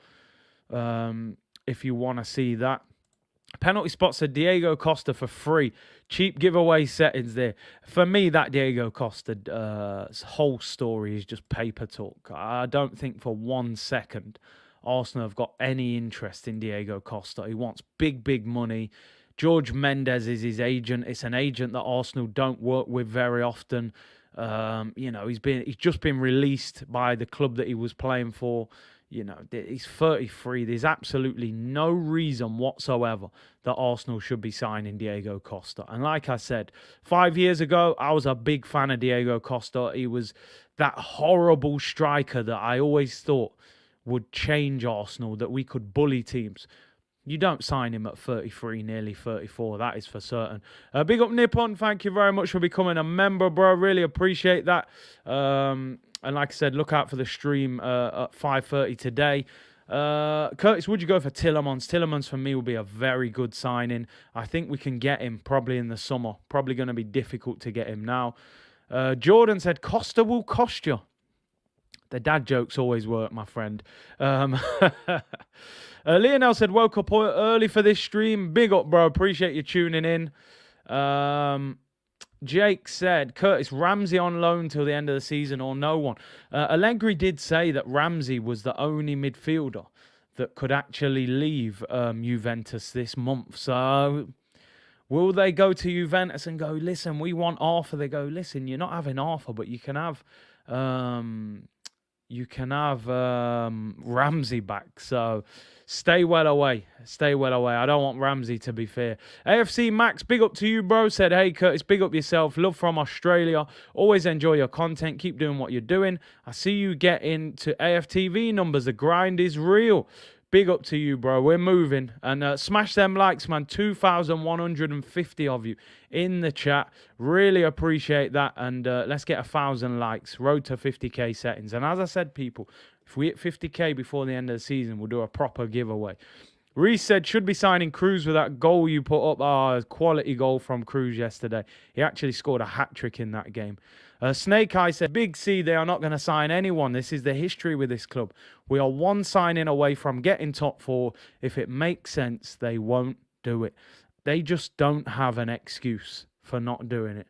S1: if you want to see that. Penalty spot said Diego Costa for free. Cheap giveaway settings there. For me, that Diego Costa whole story is just paper talk. I don't think for 1 second Arsenal have got any interest in Diego Costa. He wants big money. George Mendes is his agent. It's an agent that Arsenal don't work with very often. You know, he's just been released by the club that he was playing for. You know, he's 33. There's absolutely no reason whatsoever that Arsenal should be signing Diego Costa. And like I said, 5 years ago, I was a big fan of Diego Costa. He was that horrible striker that I always thought would change Arsenal, that we could bully teams. You don't sign him at 33, nearly 34. That is for certain. Big up Nippon. Thank you very much for becoming a member, bro. Really appreciate that. And like I said, look out for the stream at 5:30 today. Curtis, would you go for Tielemans? Tielemans for me will be a very good signing. I think we can get him probably in the summer. Probably going to be difficult to get him now. Jordan said, Costa will cost you. The dad jokes always work, my friend. Lionel said, woke up early for this stream. Big up, bro. Appreciate you tuning in. Jake said, Curtis, Ramsey on loan till the end of the season or no one? Allegri did say that Ramsey was the only midfielder that could actually leave Juventus this month. So will they go to Juventus and go, listen, we want Arthur? They go, listen, you're not having Arthur, but you can have Ramsey back. So stay well away. Stay well away. I don't want Ramsey, to be fair. AFC Max, big up to you, bro. Said, hey, Curtis, big up yourself. Love from Australia. Always enjoy your content. Keep doing what you're doing. I see you get into AFTV numbers. The grind is real. Big up to you, bro. We're moving. And smash them likes, man. 2,150 of you in the chat. Really appreciate that. And let's get 1,000 likes. Road to 50k settings. And as I said, people, if we hit 50k before the end of the season, we'll do a proper giveaway. Reese said, should be signing Cruz with that goal you put up. Quality goal from Cruz yesterday. He actually scored a hat-trick in that game. Snake Eye said, Big C, they are not going to sign anyone. This is the history with this club. We are one signing away from getting top four. If it makes sense, they won't do it. They just don't have an excuse for not doing it.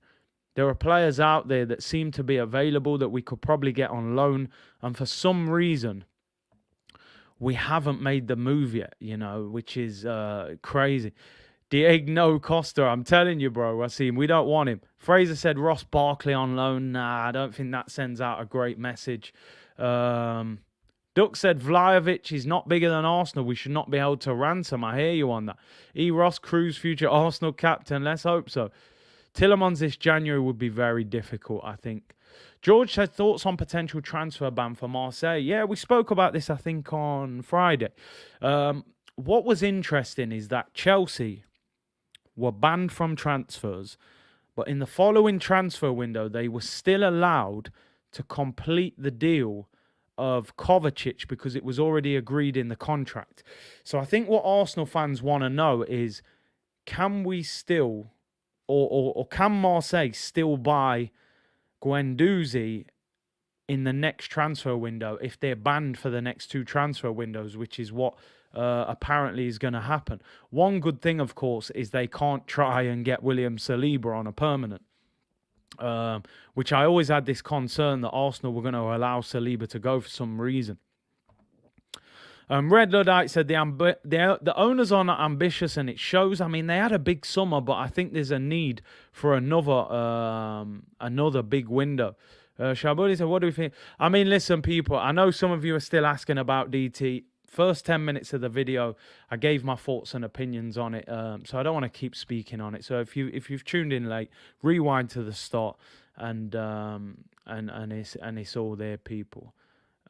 S1: There are players out there that seem to be available that we could probably get on loan. And for some reason, we haven't made the move yet, you know, which is crazy. Diego Costa, I'm telling you, bro. I see him. We don't want him. Fraser said Ross Barkley on loan. Nah, I don't think that sends out a great message. Duck said Vlahovic is not bigger than Arsenal. We should not be held to ransom. I hear you on that. Ross Cruz, future Arsenal captain. Let's hope so. Tielemans this January would be very difficult, I think. George said thoughts on potential transfer ban for Marseille. Yeah, we spoke about this, I think, on Friday. What was interesting is that Chelsea were banned from transfers, but in the following transfer window, they were still allowed to complete the deal of Kovacic because it was already agreed in the contract. So I think what Arsenal fans want to know is, can we still, or can Marseille still buy Guendouzi in the next transfer window if they're banned for the next 2 transfer windows, which is what apparently is going to happen. One good thing, of course, is they can't try and get William Saliba on a permanent, which I always had this concern that Arsenal were going to allow Saliba to go for some reason. Red Luddite said the owners are not ambitious, and it shows. I mean, they had a big summer, but I think there's a need for another big window. Shabudi said, what do we think? I mean, listen, people, I know some of you are still asking about DT. First 10 minutes of the video, I gave my thoughts and opinions on it, so I don't want to keep speaking on it. So if you've tuned in late, rewind to the start, and it's all there, people.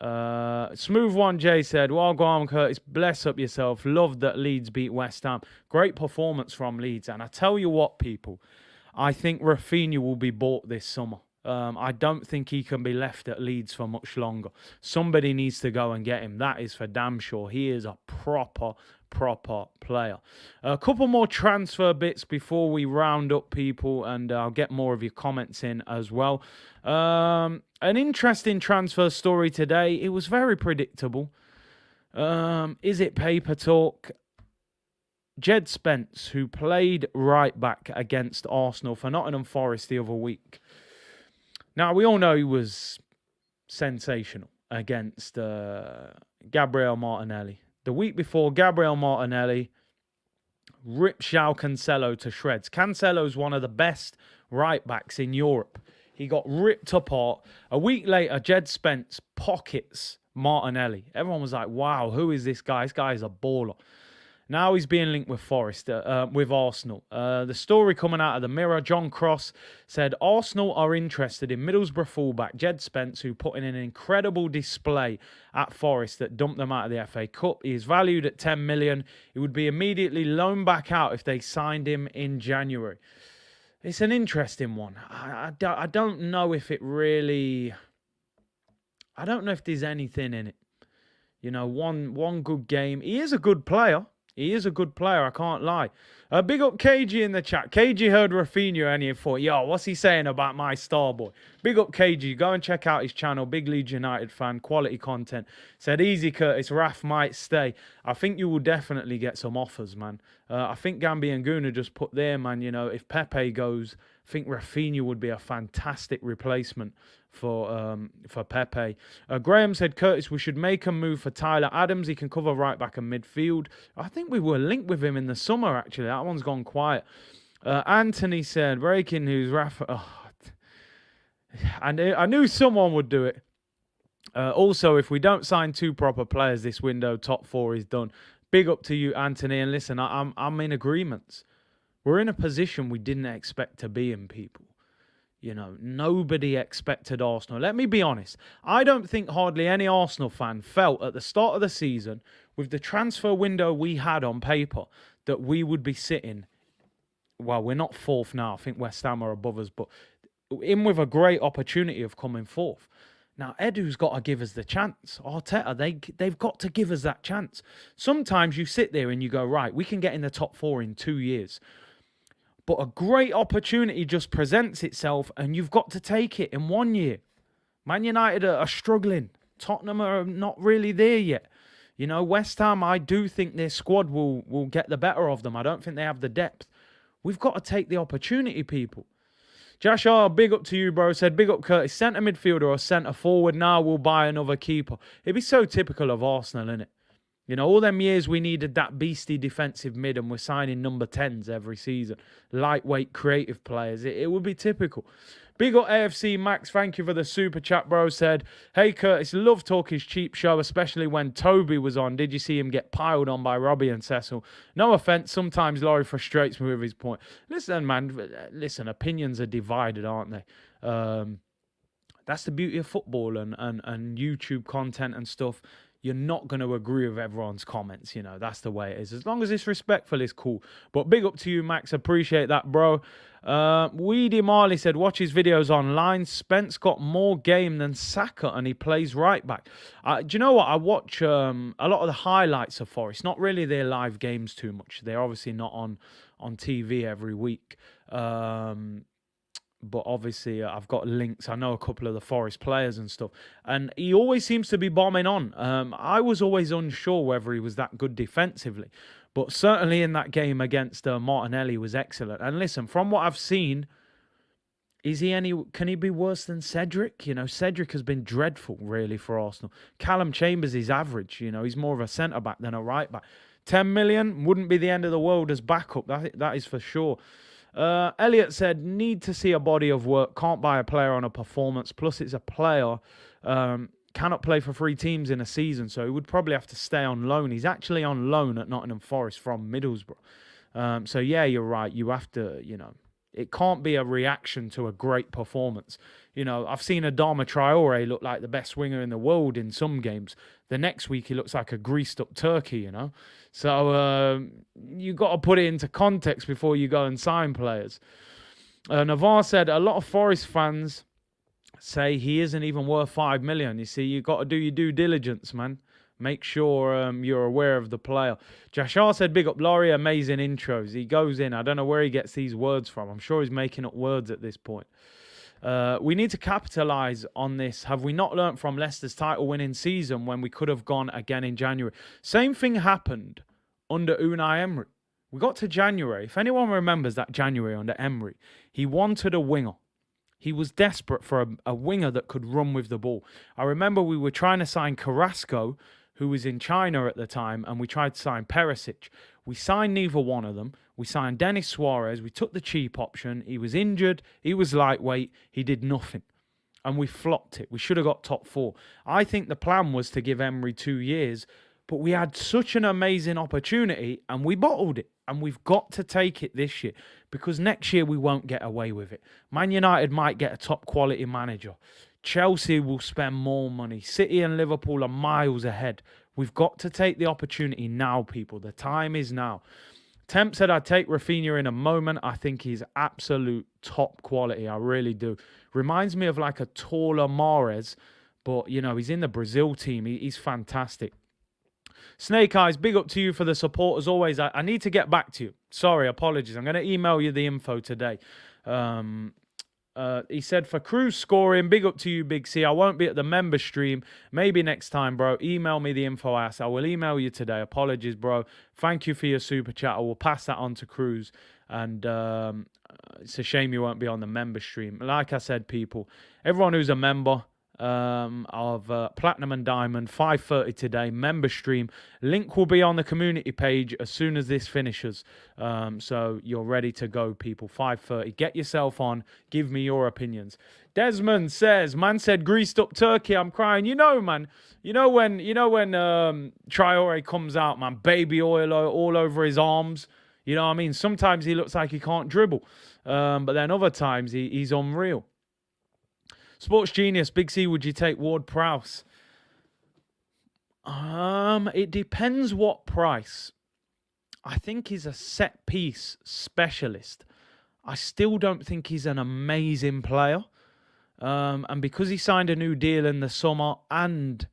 S1: Smooth One J said, well, go on, Curtis, bless up yourself. Love that Leeds beat West Ham. Great performance from Leeds. And I tell you what, people, I think Rafinha will be bought this summer. I don't think he can be left at Leeds for much longer. Somebody needs to go and get him. That is for damn sure. He is a proper player. A couple more transfer bits before we round up, people, and I'll get more of your comments in as well. An interesting transfer story today. It was very predictable. Is it paper talk? Jed Spence, who played right back against Arsenal for Nottingham Forest the other week. Now, we all know he was sensational against Gabriel Martinelli. The week before, Gabriel Martinelli ripped João Cancelo to shreds. Cancelo's one of the best right-backs in Europe. He got ripped apart. A week later, Jed Spence pockets Martinelli. Everyone was like, wow, who is this guy? This guy is a baller. Now he's being linked with with Arsenal. The story coming out of the Mirror, John Cross said, Arsenal are interested in Middlesbrough fullback Jed Spence, who put in an incredible display at Forest that dumped them out of the FA Cup. He is valued at 10 million. He would be immediately loaned back out if they signed him in January. It's an interesting one. I don't know if it really... I don't know if there's anything in it. You know, one good game. He is a good player. He is a good player, I can't lie. Big up KG in the chat. KG heard Rafinha and he thought, yo, what's he saying about my star boy? Big up KG. Go and check out his channel. Big Leeds United fan. Quality content. Said, easy, Curtis. Raf might stay. I think you will definitely get some offers, man. I think Gambi and Guna just put there, man, you know, if Pepe goes, I think Rafinha would be a fantastic replacement for Pepe. Graham said, Curtis, we should make a move for Tyler Adams. He can cover right back and midfield. I think we were linked with him in the summer, actually. That one's gone quiet. Anthony said, breaking news, Rafa. Oh, I knew someone would do it. Also, if we don't sign 2 proper players this window, top 4 is done. Big up to you, Anthony. And listen, I'm in agreement. We're in a position we didn't expect to be in, people. You know, nobody expected Arsenal. Let me be honest. I don't think hardly any Arsenal fan felt at the start of the season, with the transfer window we had on paper, that we would be sitting, well, we're not 4th now. I think West Ham are above us, but in with a great opportunity of coming 4th. Now, Edu's got to give us the chance. Arteta, they've got to give us that chance. Sometimes you sit there and you go, right, we can get in the top 4 in 2 years. But a great opportunity just presents itself and you've got to take it in 1 year. Man United are struggling. Tottenham are not really there yet. You know, West Ham, I do think their squad will get the better of them. I don't think they have the depth. We've got to take the opportunity, people. Jashar, big up to you, bro. Said, big up, Curtis. Centre midfielder or centre forward. Now we'll buy another keeper. It'd be so typical of Arsenal, innit? You know, all them years we needed that beastie defensive mid and we're signing number 10s every season. Lightweight, creative players. It would be typical. Big up AFC Max, thank you for the super chat, bro. Said, hey, Curtis, love Talking's cheap show, especially when Toby was on. Did you see him get piled on by Robbie and Cecil? No offence, sometimes Laurie frustrates me with his point. Listen, man, opinions are divided, aren't they? That's the beauty of football and YouTube content and stuff. you're not going to agree with everyone's comments. You know, that's the way it is. As long as it's respectful, it's cool. But big up to you, Max. Appreciate that, bro. Weedy Marley said, watch his videos online. Spence got more game than Saka, and he plays right back. Do you know what? I watch a lot of the highlights of Forest. Not really their live games too much. They're obviously not on TV every week. But obviously, I've got links. I know a couple of the Forest players and stuff. And he always seems to be bombing on. I was always unsure whether he was that good defensively. But certainly in that game against Martinelli was excellent. And listen, from what I've seen, can he be worse than Cedric? You know, Cedric has been dreadful, really, for Arsenal. Callum Chambers is average. You know, he's more of a centre-back than a right-back. 10 million wouldn't be the end of the world as backup. That is for sure. Elliot said, need to see a body of work. Can't buy a player on a performance. Plus, it's a player cannot play for 3 teams in a season, so he would probably have to stay on loan. He's actually on loan at Nottingham Forest from Middlesbrough. So, yeah, you're right. You have to, you know, it can't be a reaction to a great performance. You know, I've seen Adama Traore look like the best winger in the world in some games. The next week, he looks like a greased-up turkey, you know. So you got to put it into context before you go and sign players. Navar said, a lot of Forest fans say he isn't even worth 5 million. You see, you got to do your due diligence, man. Make sure you're aware of the player. Jashar said, big up Laurie, amazing intros. He goes in. I don't know where he gets these words from. I'm sure he's making up words at this point. We need to capitalise on this. Have we not learnt from Leicester's title-winning season when we could have gone again in January? Same thing happened under Unai Emery. We got to January. If anyone remembers that January under Emery, he wanted a winger. He was desperate for a winger that could run with the ball. I remember we were trying to sign Carrasco, who was in China at the time, and we tried to sign Perisic. We signed neither one of them. We signed Denis Suarez. We took the cheap option. He was injured. He was lightweight. He did nothing. And we flopped it. We should have got top 4. I think the plan was to give Emery 2 years, but we had such an amazing opportunity and we bottled it. And we've got to take it this year because next year we won't get away with it. Man United might get a top quality manager. Chelsea will spend more money. City and Liverpool are miles ahead. We've got to take the opportunity now, people. The time is now. Temp said, I'd take Rafinha in a moment. I think he's absolute top quality. I really do. Reminds me of like a taller Mahrez, but, you know, he's in the Brazil team. He's fantastic. Snake Eyes, big up to you for the support. As always, I need to get back to you. Sorry, apologies. I'm going to email you the info today. He said, for Cruz scoring, big up to you, Big C. I won't be at the member stream. Maybe next time, bro. Email me the info I asked. I will email you today. Apologies, bro. Thank you for your super chat. I will pass that on to Cruz. And it's a shame you won't be on the member stream. Like I said, people, everyone who's a member of Platinum and Diamond, 5:30 today, member stream. Link will be on the community page as soon as this finishes. So you're ready to go, people. 5:30. Get yourself on. Give me your opinions. Desmond says, man said greased up turkey. I'm crying. You know, man. You know when Traore comes out, man, baby oil all over his arms. You know what I mean? Sometimes he looks like he can't dribble. But then other times he's unreal. Sports Genius, Big C, would you take Ward-Prowse? It depends what price. I think he's a set-piece specialist. I still don't think he's an amazing player. And because he signed a new deal in the summer and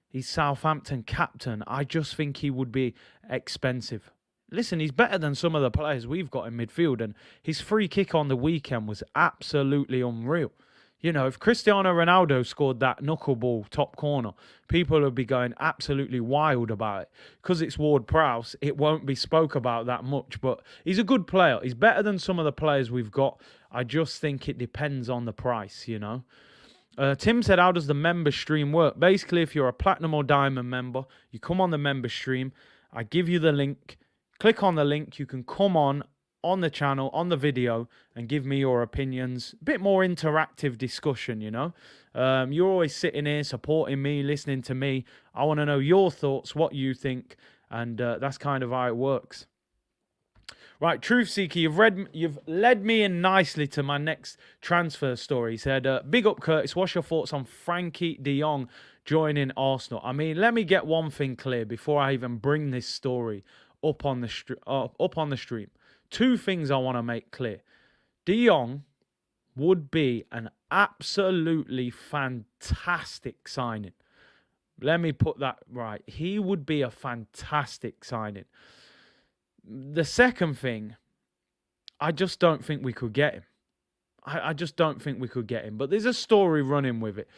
S1: he's Southampton captain, I just think he would be expensive. Listen, he's better than some of the players we've got in midfield, and his free kick on the weekend was absolutely unreal. You know, if Cristiano Ronaldo scored that knuckleball top corner, people would be going absolutely wild about it. Because it's Ward-Prowse, it won't be spoke about that much. But he's a good player. He's better than some of the players we've got. I just think it depends on the price, you know. Tim said, how does the member stream work? Basically, if you're a Platinum or Diamond member, you come on the member stream. I give you the link. Click on the link. You can come on the channel, on the video, and give me your opinions. A bit more interactive discussion, you know. You're always sitting here supporting me, listening to me. I want to know your thoughts, what you think, and that's kind of how it works. Right, Truth Seeker, you've led me in nicely to my next transfer story. He said, big up, Curtis. What's your thoughts on Frankie de Jong joining Arsenal. I mean, let me get one thing clear before I even bring this story up on the stream. Two things I want to make clear. De Jong would be an absolutely fantastic signing. Let me put that right. He would be a fantastic signing. The second thing, I just don't think we could get him. I just don't think we could get him. But there's a story running with it.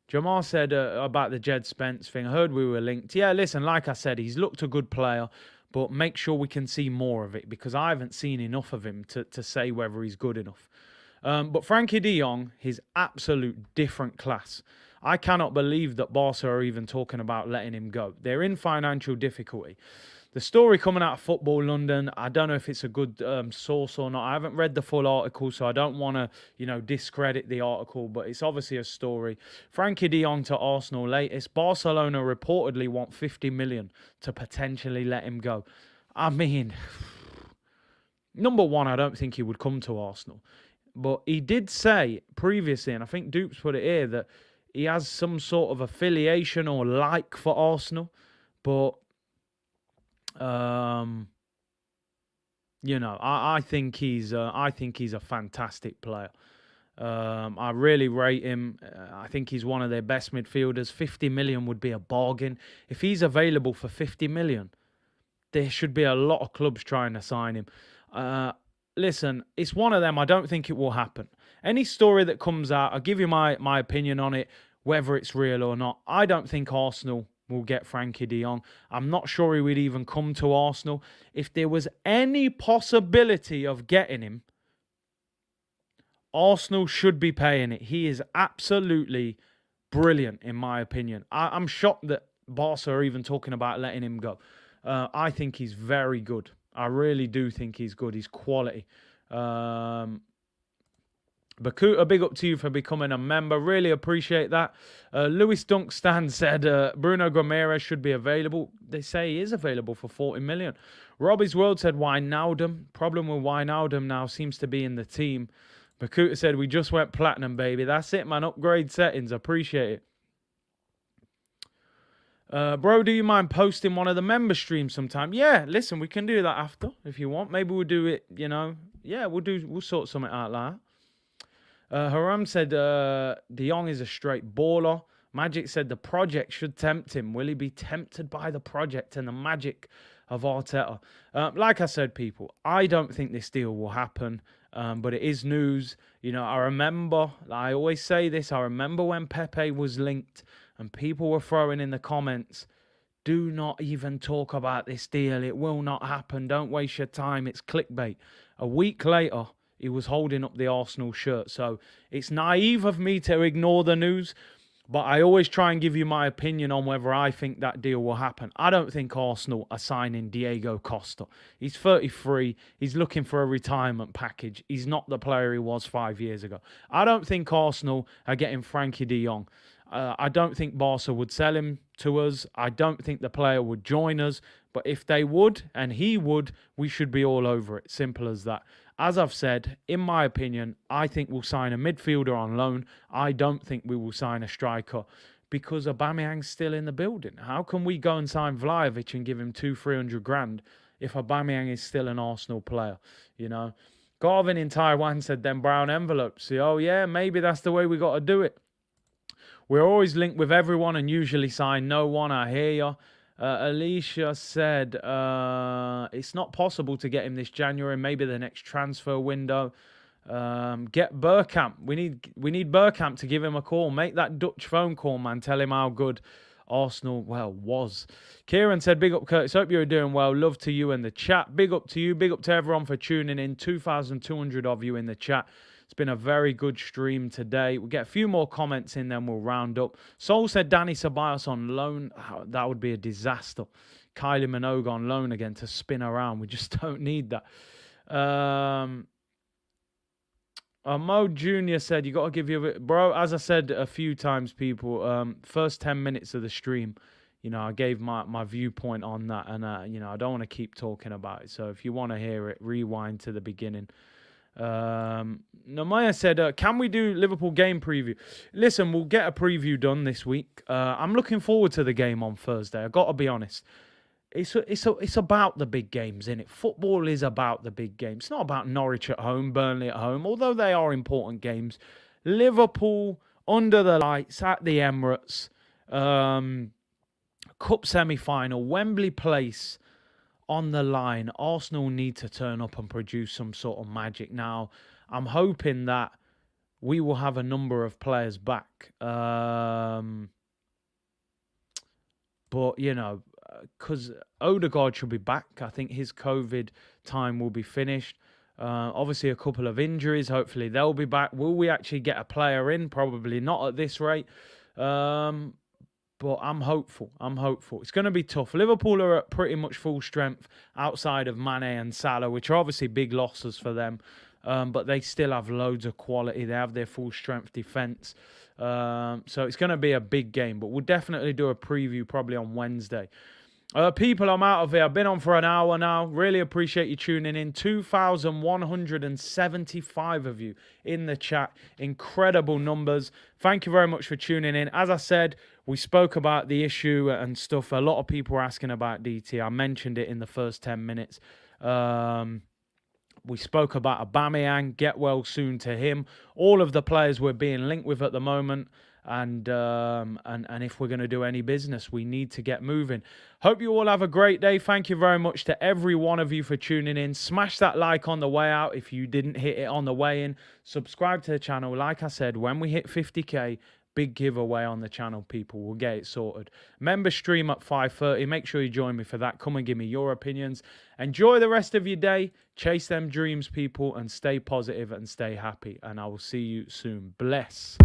S1: Jamal said about the Jed Spence thing. I heard we were linked. Yeah, listen, like I said, he's looked a good player, but make sure we can see more of it because I haven't seen enough of him to say whether he's good enough. But Frankie de Jong, he's absolute different class. I cannot believe that Barca are even talking about letting him go. They're in financial difficulty. The story coming out of Football London, I don't know if it's a good source or not. I haven't read the full article, so I don't want to, discredit the article, but it's obviously a story. Frankie de Jong to Arsenal latest. Barcelona reportedly want 50 million to potentially let him go. I mean, number one, I don't think he would come to Arsenal. But he did say previously, and I think Dupes put it here, that he has some sort of affiliation or like for Arsenal. But I think he's a fantastic player. I really rate him. I think he's one of their best midfielders. 50 million would be a bargain. If he's available for 50 million, there should be a lot of clubs trying to sign him. Listen, it's one of them. I don't think it will happen. Any story that comes out, I'll give you my opinion on it, whether it's real or not. I don't think Arsenal will get Frankie de Jong. I'm not sure he would even come to Arsenal. If there was any possibility of getting him, Arsenal should be paying it. He is absolutely brilliant, in my opinion. I'm shocked that Barca are even talking about letting him go. I think he's very good. I really do think he's good. He's quality. Bakuta, big up to you for becoming a member. Really appreciate that. Lewis Dunkstan said Bruno Gomes should be available. They say he is available for 40 million. Robbie's World said Wijnaldum. Problem with Wijnaldum now seems to be in the team. Bakuta said we just went platinum, baby. That's it, man. Upgrade settings. Appreciate it. Bro, do you mind posting one of the member streams sometime? Yeah, listen, we can do that after if you want. Maybe we'll do it, Yeah, we'll sort something out like that. Haram said De Jong is a straight baller. Magic said the project should tempt him. Will he be tempted by the project and the magic of Arteta? Like I said, people, I don't think this deal will happen. But it is news. I always say this. I remember when Pepe was linked and people were throwing in the comments, do not even talk about this deal. It will not happen. Don't waste your time. It's clickbait. A week later, he was holding up the Arsenal shirt. So it's naive of me to ignore the news. But I always try and give you my opinion on whether I think that deal will happen. I don't think Arsenal are signing Diego Costa. He's 33. He's looking for a retirement package. He's not the player he was 5 years ago. I don't think Arsenal are getting Frankie de Jong. I don't think Barca would sell him to us. I don't think the player would join us. But if they would, and he would, we should be all over it. Simple as that. As I've said, in my opinion, I think we'll sign a midfielder on loan. I don't think we will sign a striker because Aubameyang's still in the building. How can we go and sign Vlahovic and give him 200-300 grand if Aubameyang is still an Arsenal player? Garvin in Taiwan said them brown envelopes. Oh yeah, maybe that's the way we got to do it. We're always linked with everyone and usually sign no one. I hear you. Alicia said it's not possible to get him this January. Maybe the next transfer window. Get Bergkamp. We need Bergkamp to give him a call. Make that Dutch phone call, man. Tell him how good Arsenal, was. Kieran said, big up, Curtis. Hope you're doing well. Love to you in the chat. Big up to you. Big up to everyone for tuning in. 2,200 of you in the chat. It's been a very good stream today. We'll get a few more comments in, then we'll round up. Sol said Danny Ceballos on loan. That would be a disaster. Kylie Minogue on loan again to spin around. We just don't need that. Mo Jr. said, you got to give you... Bro, as I said a few times, people, first 10 minutes of the stream, I gave my viewpoint on that. And, I don't want to keep talking about it. So if you want to hear it, rewind to the beginning. Namaya said, can we do Liverpool game preview? Listen, we'll get a preview done this week. I'm looking forward to the game on Thursday. I've got to be honest. It's about the big games, isn't it? Football is about the big games. It's not about Norwich at home, Burnley at home, although they are important games. Liverpool under the lights at the Emirates, Cup semi-final, Wembley Place on the line. Arsenal need to turn up and produce some sort of magic. Now, I'm hoping that we will have a number of players back. But, you know, because Odegaard should be back. I think his COVID time will be finished. Obviously, a couple of injuries. Hopefully, they'll be back. Will we actually get a player in? Probably not at this rate. But I'm hopeful. It's going to be tough. Liverpool are at pretty much full strength outside of Mane and Salah, which are obviously big losses for them. But they still have loads of quality. They have their full strength defence. So it's going to be a big game. But we'll definitely do a preview probably on Wednesday. People, I'm out of here. I've been on for an hour now. Really appreciate you tuning in. 2,175 of you in the chat. Incredible numbers. Thank you very much for tuning in. As I said, we spoke about the issue and stuff. A lot of people were asking about DT. I mentioned it in the first 10 minutes. We spoke about Aubameyang. Get well soon to him. All of the players we're being linked with at the moment. And if we're going to do any business, we need to get moving. Hope you all have a great day. Thank you very much to every one of you for tuning in. Smash that like on the way out if you didn't hit it on the way in. Subscribe to the channel. Like I said, when we hit 50k, big giveaway on the channel, people. We'll get it sorted. Member stream at 5:30. Make sure you join me for that. Come and give me your opinions. Enjoy the rest of your day. Chase them dreams, people, and stay positive and stay happy. And I will see you soon. Bless.